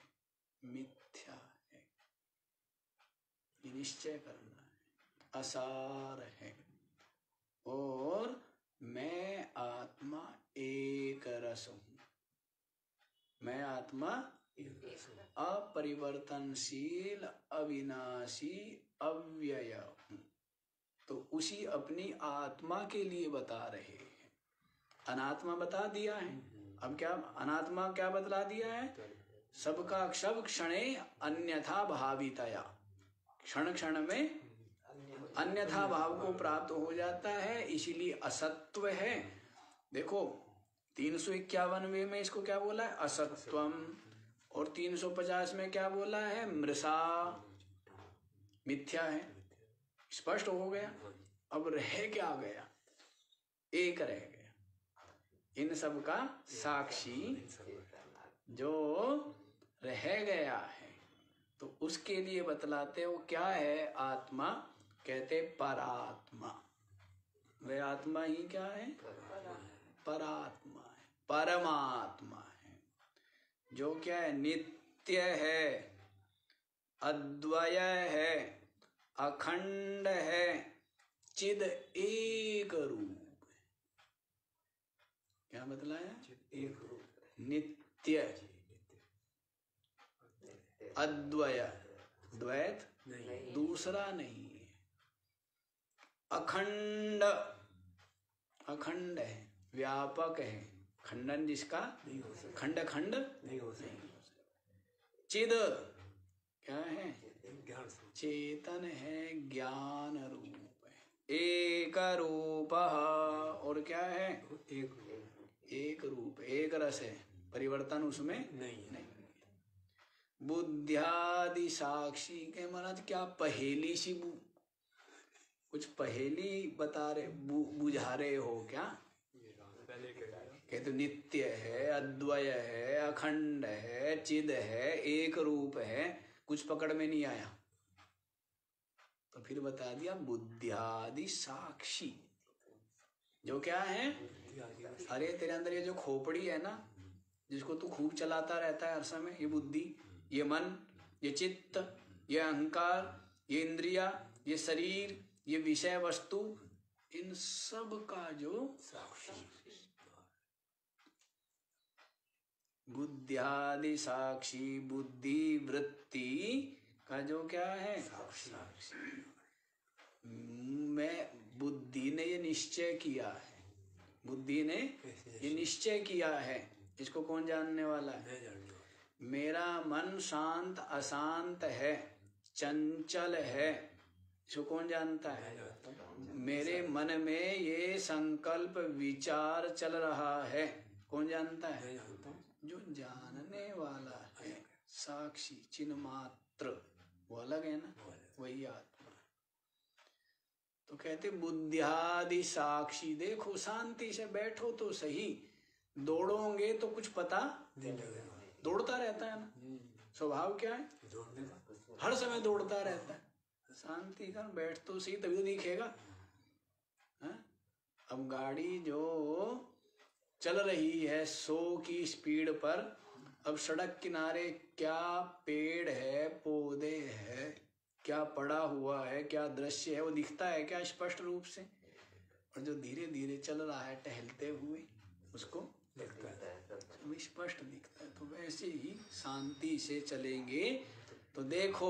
मिथ्या है। ये निश्चय करना है, असार है। और मैं आत्मा एक रस हूं, मैं आत्मा अपरिवर्तनशील, अविनाशी, अव्यय हूं। तो उसी अपनी आत्मा के लिए बता रहे हैं। अनात्मा बता दिया है, अब क्या अनात्मा क्या बतला दिया है, सबका सब क्षणे अन्यथा भावितया, क्षण क्षण में अन्यथा भाव को प्राप्त हो जाता है, इसीलिए असत्व है। देखो 351वें में इसको क्या बोला है, असत्वम, और 350 में क्या बोला है, मृषा, मिथ्या है। स्पष्ट हो गया। अब रह क्या गया, एक रह गया, इन सब का साक्षी जो रह गया है। तो उसके लिए बतलाते हो क्या है आत्मा, कहते परात्मा। वे आत्मा ही क्या है, परात्मा है, परमात्मा है, जो क्या है, नित्य है, अद्वय है, अखंड है, चिद एक रूप है। क्या बतलाया, एक रूप, नित्य, अद्वय, द्वैत दूसरा नहीं है, अखंड, अखंड है, व्यापक है, खंडन जिसका खंड खंड नहीं हो सकता। चिद क्या है, चेतन है, ज्ञान रूप है, एक रूप। और क्या है, एक रूप, एक रस है, परिवर्तन उसमें नहीं। बुद्ध्यादि साक्षी के महाराज क्या पहेली सी कुछ पहेली बता रहे, बुझा रहे हो क्या, कहते नित्य है, अद्वय है, अखंड है, चिद है, एक रूप है, कुछ पकड़ में नहीं आया। तो फिर बता दिया बुद्ध्यादि साक्षी, जो क्या है, अरे तेरे अंदर ये जो खोपड़ी है ना, जिसको तू खूब चलाता रहता है हर समय, ये बुद्धि, ये मन, ये चित्त, ये अहंकार, ये इंद्रिया, ये शरीर, ये विषय वस्तु, इन सब का जो साक्षी, बुद्ध्यादि साक्षी, बुद्धि वृत्ति का जो क्या है, साक्षी। मैं, बुद्धि ने ये निश्चय किया है, बुद्धि ने ये निश्चय किया है, इसको कौन जानने वाला है, मेरा मन शांत अशांत है, चंचल है, इसको कौन जानता है, मेरे मन में ये संकल्प विचार चल रहा है, कौन जानता है, जो जानने वाला है, साक्षी, चिन्ह मात्र, वो अलग है ना, वही आत्मा। तो कहते बुद्ध्यादि साक्षी, देखो शांति से बैठो तो सही, दौड़ोगे तो कुछ पता नहीं लगेगा, दौड़ता रहता है ना, स्वभाव क्या है, हर समय दौड़ता रहता है। शांति कर, बैठ तो सही, तभी तो दिखेगा। हाँ? अब गाड़ी जो चल रही है 100 की स्पीड पर, अब सड़क किनारे क्या पेड़ है, पौधे है, क्या पड़ा हुआ है, क्या दृश्य है, वो दिखता है क्या स्पष्ट रूप से? और जो धीरे धीरे चल रहा है टहलते हुए, उसको दिखता है। स्पष्ट दिखता है। तो वैसे ही शांति से चलेंगे तो देखो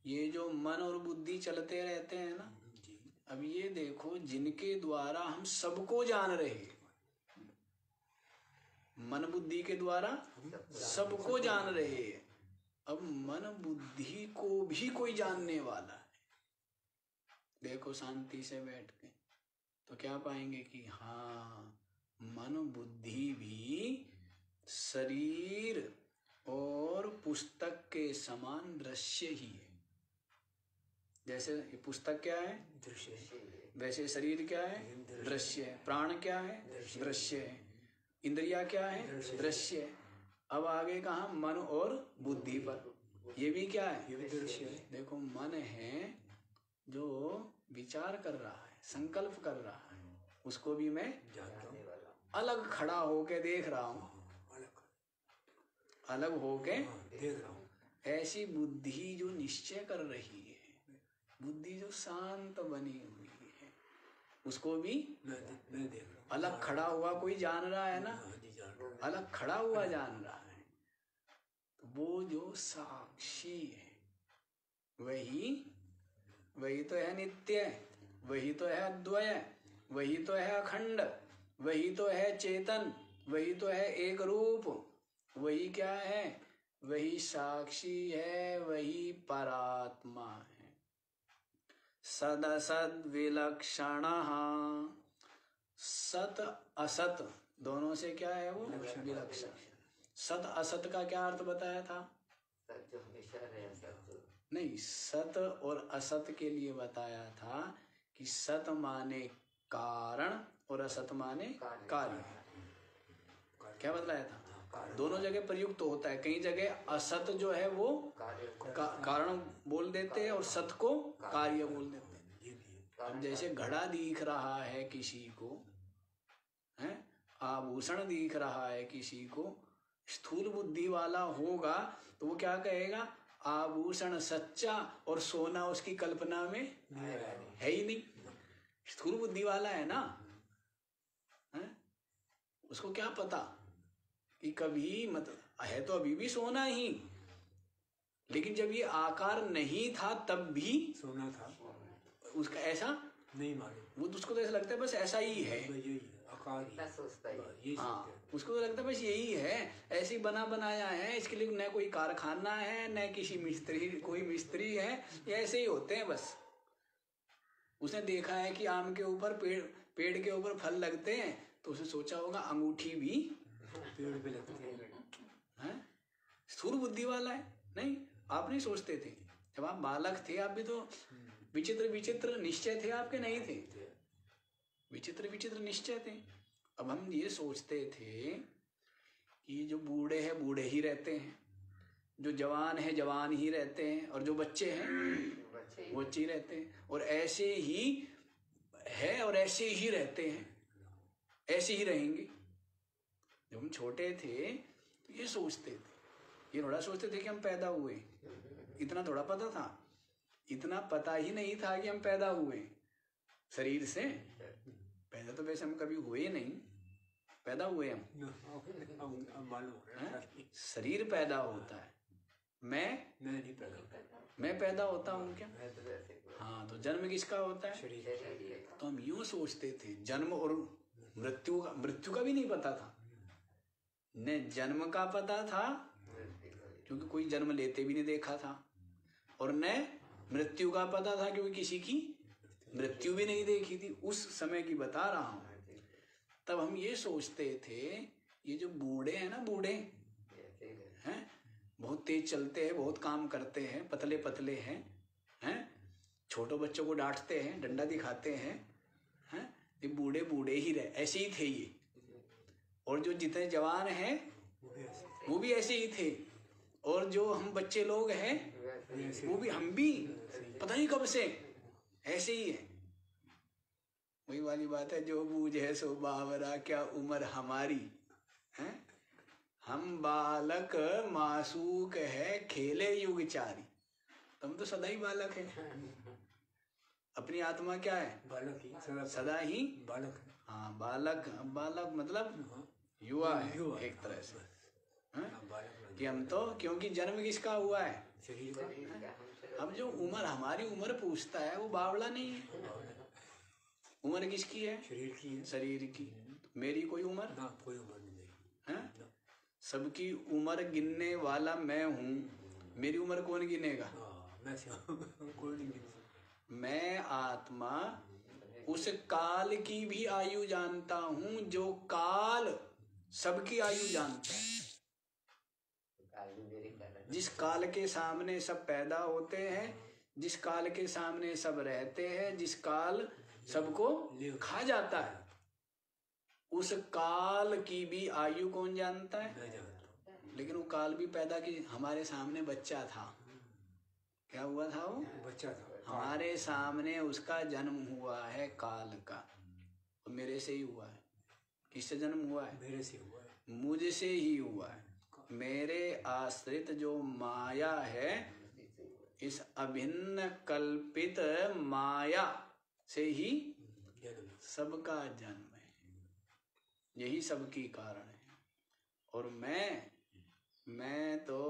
ये जो मन और बुद्धि चलते रहते हैं ना, अब ये देखो जिनके द्वारा हम सबको जान रहे हैं, मन बुद्धि के द्वारा सबको जान रहे हैं। अब मन बुद्धि को भी कोई जानने वाला है। देखो शांति से बैठ के तो क्या पाएंगे कि हाँ, मन बुद्धि भी शरीर और पुस्तक के समान दृश्य ही है। जैसे ये पुस्तक क्या है? दृश्य। वैसे शरीर क्या है? दृश्य है। प्राण क्या है? दृश्य है। इंद्रिया क्या है? दृश्य है। अब आगे कहा? मन और बुद्धि पर। ये भी क्या है? ये भी दृश्य है। देखो मन है जो विचार कर रहा है, संकल्प कर रहा है, उसको भी मैं जानता हूँ, अलग खड़ा होके देख रहा हूँ, अलग होके देख रहा हूँ। ऐसी बुद्धि जो निश्चय कर रही है, बुद्धि जो शांत बनी हुई है, उसको भी मैं देख रहा हूँ। अलग खड़ा हुआ कोई जान रहा है ना, हाँ जी, जान रहा हूँ। अलग खड़ा हुआ जान रहा है। तो वो जो साक्षी है वही तो है नित्य, वही तो है अद्वय, वही तो है अखंड, वही तो है चेतन, वही तो है एक रूप। वही क्या है? वही साक्षी है, वही परात्मा है। सदसद विलक्षणः, सत असत दोनों से क्या है वो? विलक्षण। सत असत का क्या अर्थ बताया था? नहीं, सत और असत के लिए बताया था कि सत माने कारण और असत माने कार्य। क्या बतलाया था? दोनों जगह प्रयुक्त होता है। कई जगह असत जो है वो कारण बोल देते हैं और सत को कार्य बोल देते हैं। अब जैसे घड़ा दिख रहा है किसी को, है आभूषण दिख रहा है किसी को, स्थूल बुद्धि वाला होगा तो वो क्या कहेगा? आभूषण सच्चा और सोना उसकी कल्पना में है ही नहीं। स्थूल बुद्धि वाला है ना, है? उसको क्या पता कि कभी है तो अभी भी सोना ही, लेकिन जब ये आकार नहीं था तब भी सोना था, उसका ऐसा नहीं मालूम। वो तो उसको तो ऐसा लगता है बस ऐसा ही है। यही आकार ही। हाँ, उसको तो लगता है बस यही है, ऐसे ही बना बनाया है, इसके लिए न कोई कारखाना है न किसी मिस्त्री, कोई मिस्त्री है, ये ऐसे ही होते हैं बस। उसने देखा है कि आम के ऊपर पेड़ के ऊपर फल लगते हैं तो उसने सोचा होगा अंगूठी भी पेड़ पे लगते हैं। स्थूल बुद्धि वाला है। नहीं, आप नहीं सोचते थे जब आप बालक थे, आप भी तो विचित्र विचित्र निश्चय थे आपके? नहीं थे, विचित्र विचित्र निश्चय थे। अब हम ये सोचते थे कि जो बूढ़े हैं बूढ़े ही रहते हैं, जो जवान है जवान ही रहते हैं, और जो बच्चे हैं वो बच्चे ही रहते हैं, और ऐसे ही है और ऐसे ही रहते हैं, ऐसे ही रहेंगे। जब हम छोटे थे तो ये सोचते थे, ये थोड़ा सोचते थे कि हम पैदा हुए, इतना थोड़ा पता था, इतना पता ही नहीं था कि हम पैदा हुए शरीर से। पैदा तो वैसे हम कभी हुए ही नहीं, पैदा हुए हम शरीर पैदा होता है। मैं पैदा होता हूँ क्या? हाँ, तो जन्म किसका होता है? शरीर। तो हम यूं सोचते थे जन्म और मृत्यु का भी नहीं पता था। न जन्म का पता था क्योंकि कोई जन्म लेते भी नहीं देखा था, और न मृत्यु का पता था क्योंकि किसी की मृत्यु भी नहीं देखी थी। उस समय की बता रहा हूं। तब हम ये सोचते थे ये जो बूढ़े हैं ना, बूढ़े हैं, बहुत तेज चलते हैं, बहुत काम करते हैं, पतले पतले हैं, छोटों बच्चों को डांटते हैं, डंडा दिखाते हैं, ये बूढ़े बूढ़े ही रहे, ऐसे ही थे ये। और जो जितने जवान हैं वो भी ऐसे ही थे, और जो हम बच्चे लोग हैं वो भी हम भी पता नहीं कब से ऐसे ही है। वही वाली बात है, जो बूझे सो बावरा, क्या उम्र हमारी है, हम बालक मासूक है खेले युग चारी। तुम तो सदा ही बालक है, अपनी आत्मा क्या है, बालक ही सदा ही बालक है। हाँ बालक, बालक मतलब युवा है एक तरह से, बालक कि हम तो, क्योंकि जन्म किसका हुआ है, शरीर का। अब जो उम्र हमारी उम्र पूछता है वो बावला नहीं है, उम्र किसकी है, शरीर की है, शरीर की। मेरी कोई उम्र ना, कोई उम्र नहीं है, सबकी उम्र गिनने वाला मैं हूँ, मेरी उम्र कौन गिनेगा, मैं कोई नहीं गिन। मैं आत्मा उस काल की भी आयु जानता हूँ जो काल सबकी आयु जानता है। जिस काल के सामने सब पैदा होते हैं, जिस काल के सामने सब रहते हैं, जिस काल सबको खा जाता है, उस काल की भी आयु कौन जानता है। मैं जानता हूँ। लेकिन वो काल भी पैदा की, हमारे सामने बच्चा था, क्या हुआ था वो, बच्चा था, हमारे सामने उसका जन्म हुआ है काल का, और मेरे से ही हुआ है। किससे जन्म हुआ है, मेरे से हुआ है, मुझसे ही हुआ है। मेरे आश्रित जो माया है, इस अभिन्न कल्पित माया से ही सबका जन्म है, यही सबकी कारण है। और मैं तो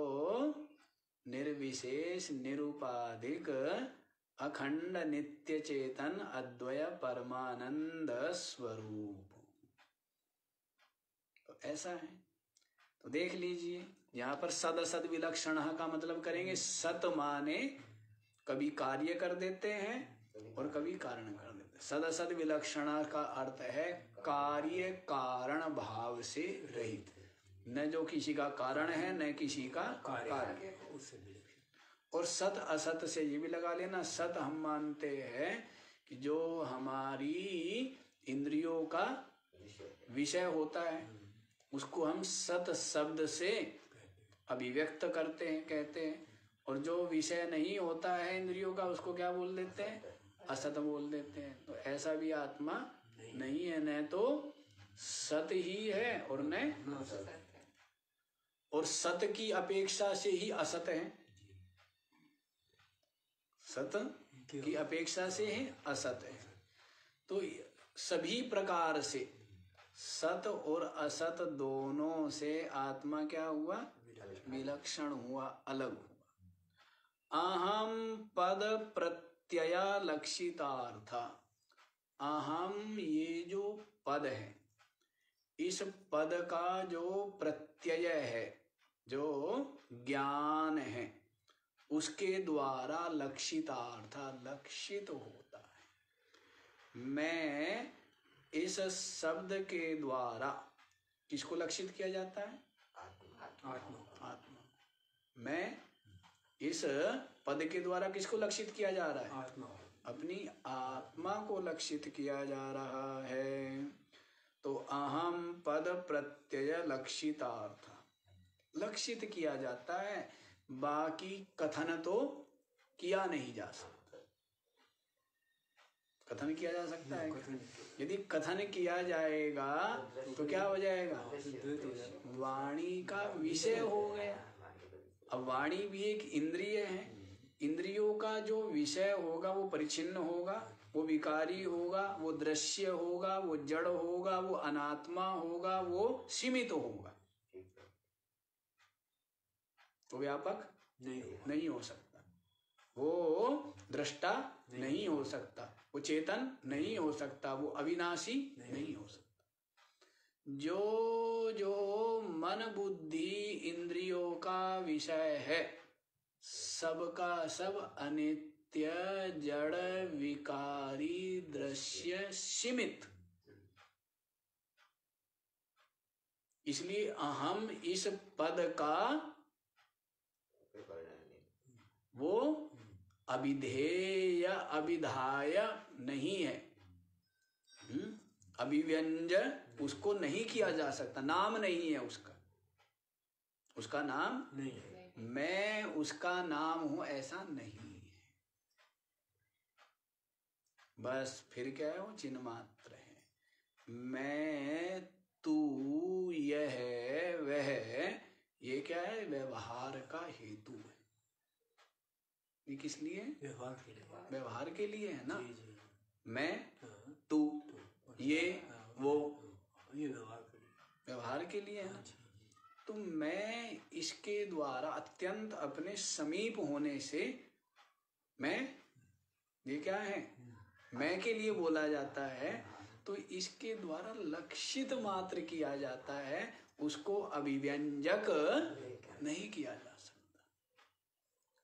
निर्विशेष निरुपाधिक अखंड नित्य चेतन अद्वय परमानंद स्वरूप, तो ऐसा है। तो देख लीजिए यहाँ पर सद असद विलक्षण का मतलब करेंगे, सत माने कभी कार्य कर देते हैं और कभी कारण कर देते हैं। सद असद विलक्षण का अर्थ है कार्य कारण भाव से रहित, न जो किसी का कारण है न किसी का कार्य। और सत असत से ये भी लगा लेना, सत हम मानते हैं कि जो हमारी इंद्रियों का विषय होता है उसको हम सत शब्द से अभिव्यक्त करते हैं, कहते हैं। और जो विषय नहीं होता है इंद्रियों का उसको क्या बोल देते हैं, असत बोल देते हैं। तो ऐसा भी आत्मा नहीं है, न तो सत ही है और न, और सत की अपेक्षा से ही असत है, सत की अपेक्षा से ही असत है। तो सभी प्रकार से सत और असत दोनों से आत्मा क्या हुआ, विलक्षण हुआ, अलग हुआ। अहम पद प्रत्यय लक्षितार्थ, अहम ये जो पद है, इस पद का जो प्रत्यय है, जो ज्ञान है, उसके द्वारा लक्षितार्थ लक्षित होता है। मैं इस शब्द के द्वारा किसको लक्षित किया जाता है, आत्मा। मैं इस पद के द्वारा किसको लक्षित किया जा रहा है, आत्मा, अपनी आत्मा को लक्षित किया जा रहा है। तो अहम पद प्रत्यय लक्षितार्थ, लक्षित किया जाता है, बाकी कथन तो किया नहीं जा सकता। कथन किया जा सकता है, यदि कथन किया जाएगा तो क्या हो जाएगा, वाणी का विषय हो गया। अब वाणी भी एक इंद्रिय है, इंद्रियों का जो विषय होगा वो परिच्छिन्न होगा, वो विकारी होगा, वो दृश्य होगा, वो जड़ होगा, वो अनात्मा होगा, वो सीमित होगा, तो व्यापक नहीं हो सकता, वो दृष्टा नहीं हो सकता, वो चेतन नहीं हो सकता, वो अविनाशी नहीं हो सकता। जो जो मन बुद्धि इंद्रियों का विषय है, सबका सब अनित्य जड़ विकारी दृश्य सीमित। इसलिए अहम इस पद का वो अभिधेय अभिधाय नहीं है, अभिव्यंज उसको नहीं किया जा सकता, नाम नहीं है उसका, उसका नाम मैं उसका नाम हूं ऐसा नहीं है। बस फिर क्या है, वो चिन्ह मात्र है। मैं, तू, यह, वह, ये क्या है, व्यवहार का हेतु है। ये किस लिए है? व्यवहार के लिए। व्यवहार के लिए है ना। जी जी। मैं, हाँ, तू, तो ये, वो, ये व्यवहार के लिए। व्यवहार के लिए है ना। जी जी। तो मैं इसके द्वारा अत्यंत अपने समीप होने से, मैं, ये क्या है, मैं के लिए बोला जाता है। तो इसके द्वारा लक्षित मात्र किया जाता है, उसको अभिव्यंजक नहीं किया जा सकता,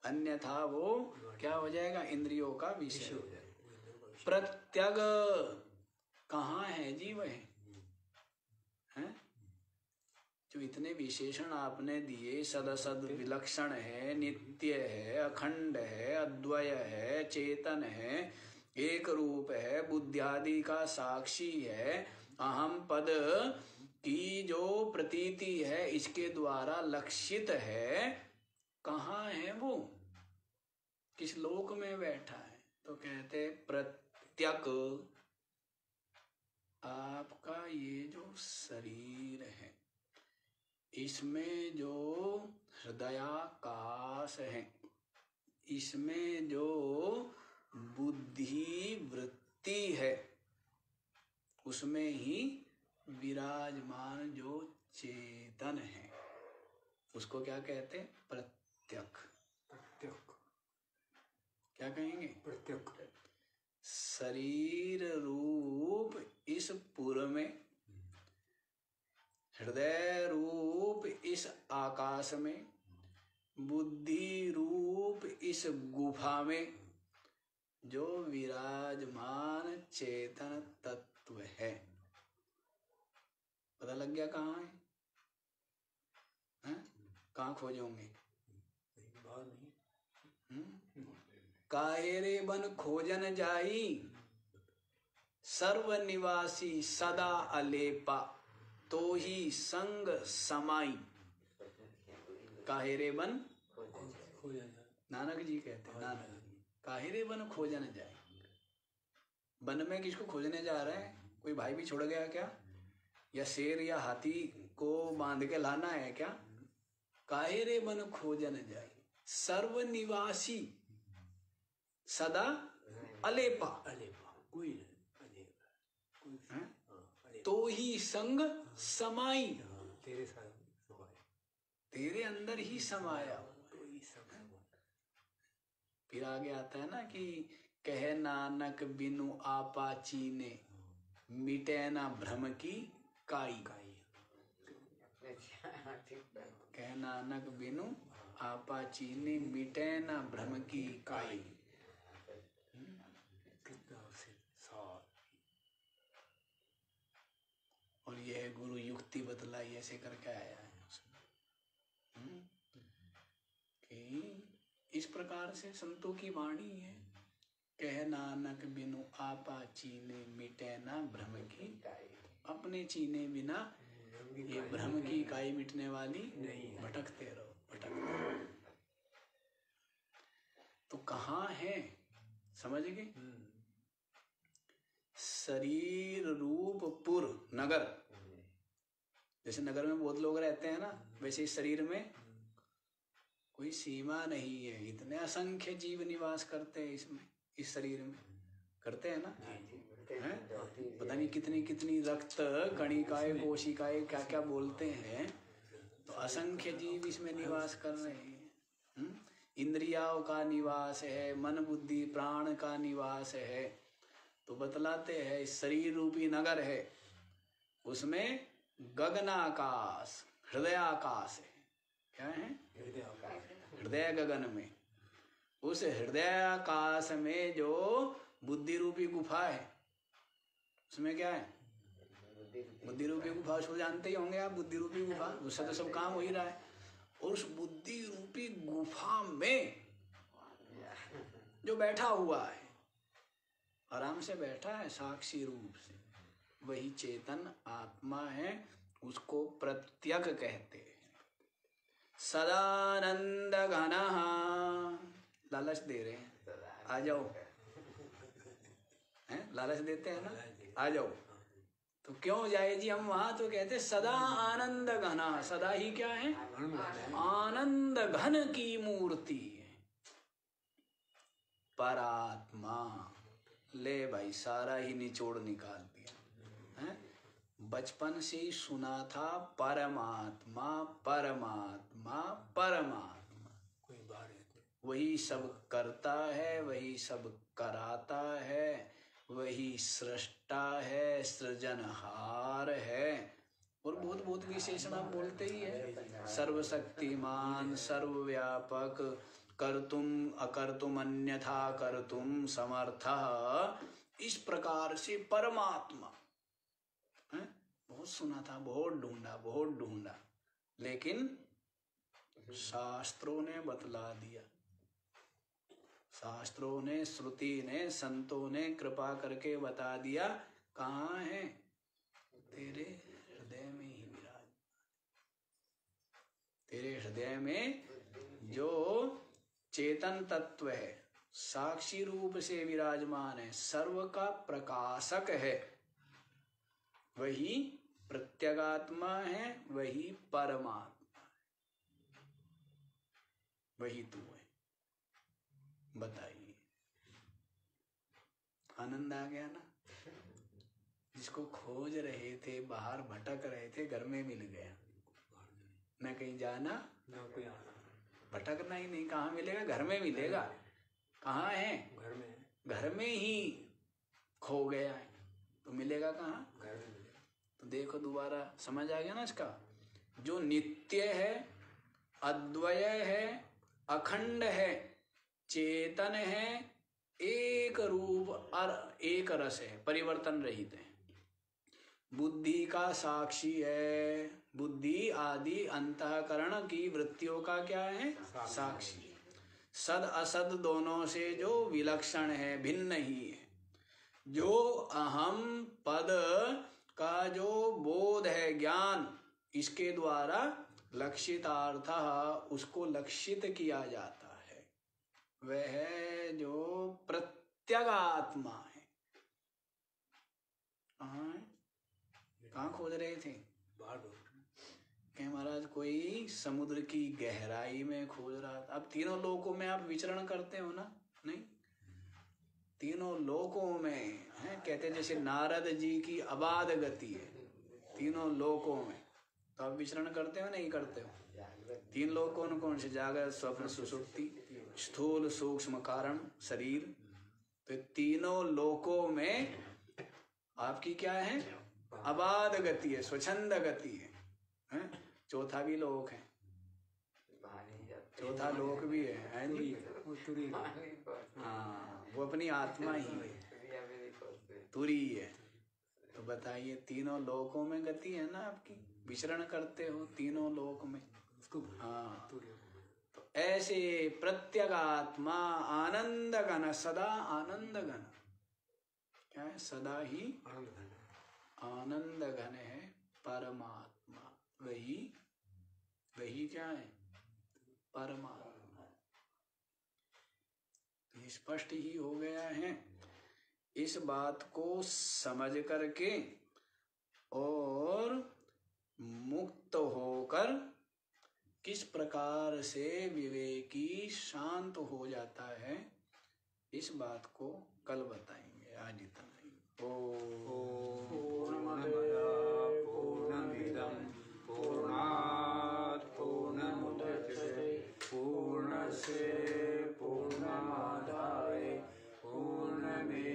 अन्यथा वो क्या हो जाएगा, इंद्रियों का विषय हो जाएगा। प्रत्यग कहाँ है जी वह है? जो इतने विशेषण आपने दिए, सदसद विलक्षण है, नित्य है, अखंड है, अद्वय है, चेतन है, एक रूप है, बुद्धियादि का साक्षी है, अहम पद की जो प्रतीति है इसके द्वारा लक्षित है, कहाँ है वो, किस लोक में बैठा है? तो कहते प्रत्यक आपका ये जो शरीर है, इसमें जो हृदयाकाश है, इसमें जो बुद्धि वृत्ति है, उसमें ही विराजमान जो चेतन है, उसको क्या कहते हैं? प्रत्यक। प्रत्यक। क्या कहेंगे? प्रत्यक। शरीर रूप इस पुर में, हृदय रूप इस आकाश में, बुद्धि रूप इस गुफा में जो विराजमान चेतन तत्व है, पता लग गया कहाँ है? हैं? कहाँ खोजोगे? बाहर नहीं। काहे रे बन खोजन जाई, सर्व निवासी सदा अलेपा, तो ही संग समाई। काहे रे बन, नानक जी कहते हैं, नानक काहे रे बन खोजन जाए। वन में किसको खोजने जा रहे हैं? कोई भाई भी छोड़ गया क्या? या शेर या हाथी को बांध के लाना है क्या? काहे रे बन खोजन जाए, सर्व निवासी सदा अलेपा, अलेपा कोई नहीं, तो ही संग समाई, तेरे साथ समाया, तेरे अंदर ही समाया। तो ही सब फिर आगे आता है ना कि कह नानक बिनु आपा चीने, मिटे ना भ्रम की काई। कह नानक बिनु आपा चीने, मिटे ना भ्रम की काई। कितना से सार। और यह गुरु युक्ति बतलाई, ऐसे करके आया है कि इस प्रकार से संतों की वाणी है। कह नानक बिनु आपा चीने, मिटे ना भ्रम की, अपने चीने बिना ये भ्रम की इकाई मिटने वाली नहीं, भटकते रहो, भटकते रहो। तो कहाँ है, समझ गए? शरीर रूप पुर नगर, जैसे नगर में बहुत लोग रहते हैं ना, वैसे इस शरीर में कोई सीमा नहीं है, इतने असंख्य जीव निवास करते हैं इसमें, इस शरीर में, करते हैं ना, हैं? पता नहीं कितनी कितनी रक्त कणिकाएं, कोशिकाएं, क्या क्या बोलते हैं। तो असंख्य जीव इसमें निवास कर रहे हैं। इंद्रियों का निवास है, मन बुद्धि प्राण का निवास है। तो बतलाते हैं शरीर रूपी नगर है, उसमें गगनाकाश, हृदयाकाश है। क्या है? हृदय गगन में, उस हृदयाकाश में जो बुद्धि रूपी गुफा है, उसमें क्या है? बुद्धि रूपी गुफा, उसको जानते ही होंगे आप, बुद्धि रूपी गुफा, उससे तो सब काम हो ही रहा है। और उस बुद्धि रूपी गुफा में जो बैठा हुआ है, आराम से बैठा है साक्षी रूप से, वही चेतन आत्मा है, उसको प्रत्यक कहते हैं। सदानंद घनः। लालच दे रहे हैं, आ जाओ, हैं लालच देते हैं ना, आ जाओ। तो क्यों जाए जी हम वहां? तो कहते सदा आनंद घना, सदा ही क्या है? आनंद घन की मूर्ति परात्मा। ले भाई, सारा ही निचोड़ निकाल दिया है। बचपन से ही सुना था परमात्मा परमात्मा परमात्मा, कोई बाहर है वही सब करता है, वही सब कराता है, वही सृष्टा है, सृजनहार है। और बहुत बहुत विशेषण आप बोलते ही है, सर्वशक्तिमान, सर्वव्यापक, कर्तुम अकर्तुम अन्यथा कर्तुम समर्थः। इस प्रकार से परमात्मा है? बहुत सुना था, बहुत ढूंढा, लेकिन शास्त्रों ने बतला दिया, शास्त्रों ने, श्रुति ने, संतों ने कृपा करके बता दिया। कहाँ है? तेरे हृदय में ही विराज, तेरे हृदय में जो चेतन तत्व है, साक्षी रूप से विराजमान है, सर्व का प्रकाशक है, वही प्रत्यगात्मा है, वही परमात्मा, वही तू है। बताइए, आनंद आ गया ना? जिसको खोज रहे थे, बाहर भटक रहे थे, घर में मिल गया। न कहीं जाना ना कोई आना, भटकना ही नहीं, कहाँ मिलेगा? घर में मिलेगा। कहाँ है? घर में, घर में ही खो गया है, तो मिलेगा कहाँ? घर में मिलेगा। तो देखो, दोबारा समझ आ गया ना इसका? जो नित्य है, अद्वय है, अखंड है, चेतन है, एक रूप और एक रस है, परिवर्तन रहित है, बुद्धि का साक्षी है, बुद्धि आदि अंतःकरण की वृत्तियों का क्या है? साक्षी। सद असद दोनों से जो विलक्षण है, भिन्न ही है, जो अहम पद का जो बोध है, ज्ञान, इसके द्वारा लक्षितार्थ, उसको लक्षित किया जाता है, वह जो प्रत्यगात्मा है। कहाँ खोज रहे थे? बाहर कहीं महाराज कोई समुद्र की गहराई में खोज रहा था। अब तीनों लोकों में आप विचरण करते हो ना? नहीं, तीनों लोकों में है, कहते जैसे नारद जी की अबाध गति है तीनों लोकों में, तो आप विचरण करते हो नहीं करते हो? तीन लोग कौन कौन से? जागृत, स्वप्न, सुषुप्ति, स्थूल सूक्ष्म कारण शरीर। तो तीनों लोकों में आपकी क्या है? अबाध गति है, स्वच्छंद गति है? चौथा भी लोक है, चौथा लोक भी है जी? हाँ, वो अपनी आत्मा ही है, तुरी है। तो बताइए, तीनों लोकों में गति है ना आपकी, विचरण करते हो तीनों लोक में। हाँ, तो ऐसे प्रत्यगात्मा आनंद घन, सदा आनंद घन, क्या है? सदा ही आनंद घन है परमात्मा, वही क्या है? परमात्मा। स्पष्ट ही हो गया है। इस बात को समझ करके और मुक्त होकर किस प्रकार से विवेकी शांत हो जाता है, इस बात को कल बताएंगे। आज इतना ही। पूर्णमिदं पूर्णात् पूर्णमुदच्यते पूर्णस्य पूर्णमादाय पूर्णमेवावशिष्यते।